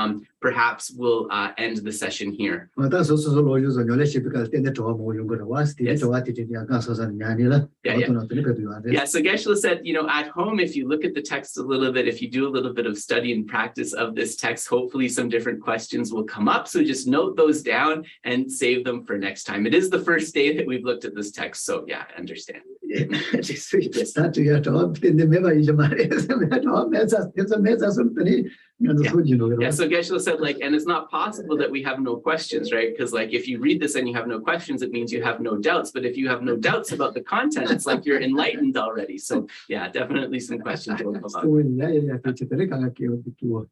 perhaps we'll end the session here. 다 소소소 로유서 놀래시비가 때문에 좋아 먹는 거라 왔을 때 좋아 되지 약간 소소는 아니라 어떤 그래도 안 Yeah, so Geshe said, at home, if you look at the text a little bit, if you do a little bit of study and practice of this text, hopefully some different questions will come up. So just note those down and save them for next time. It is the first day that we've looked at this text, so yeah, I understand. 스타트야 저 근데 매가 이제 말해서 매가 매자 손들이 Yeah, so Geshe said, and it's not possible that we have no questions, right? Because if you read this and you have no questions, it means you have no doubts. But if you have no doubts about the content, it's like you're enlightened already. So yeah, definitely some questions will come up.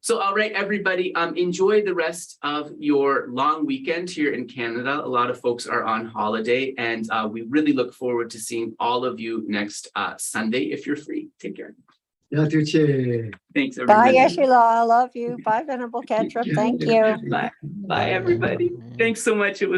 So all right, everybody, enjoy the rest of your long weekend here in Canada. A lot of folks are on holiday, and we really look forward to seeing all of you next Sunday if you're free. Take care. 야, 대체. Thanks, Bye, everybody. Yeshua. I love you. Bye, Venerable Ketchup. Thank you. Bye, everybody. Thanks so much. It was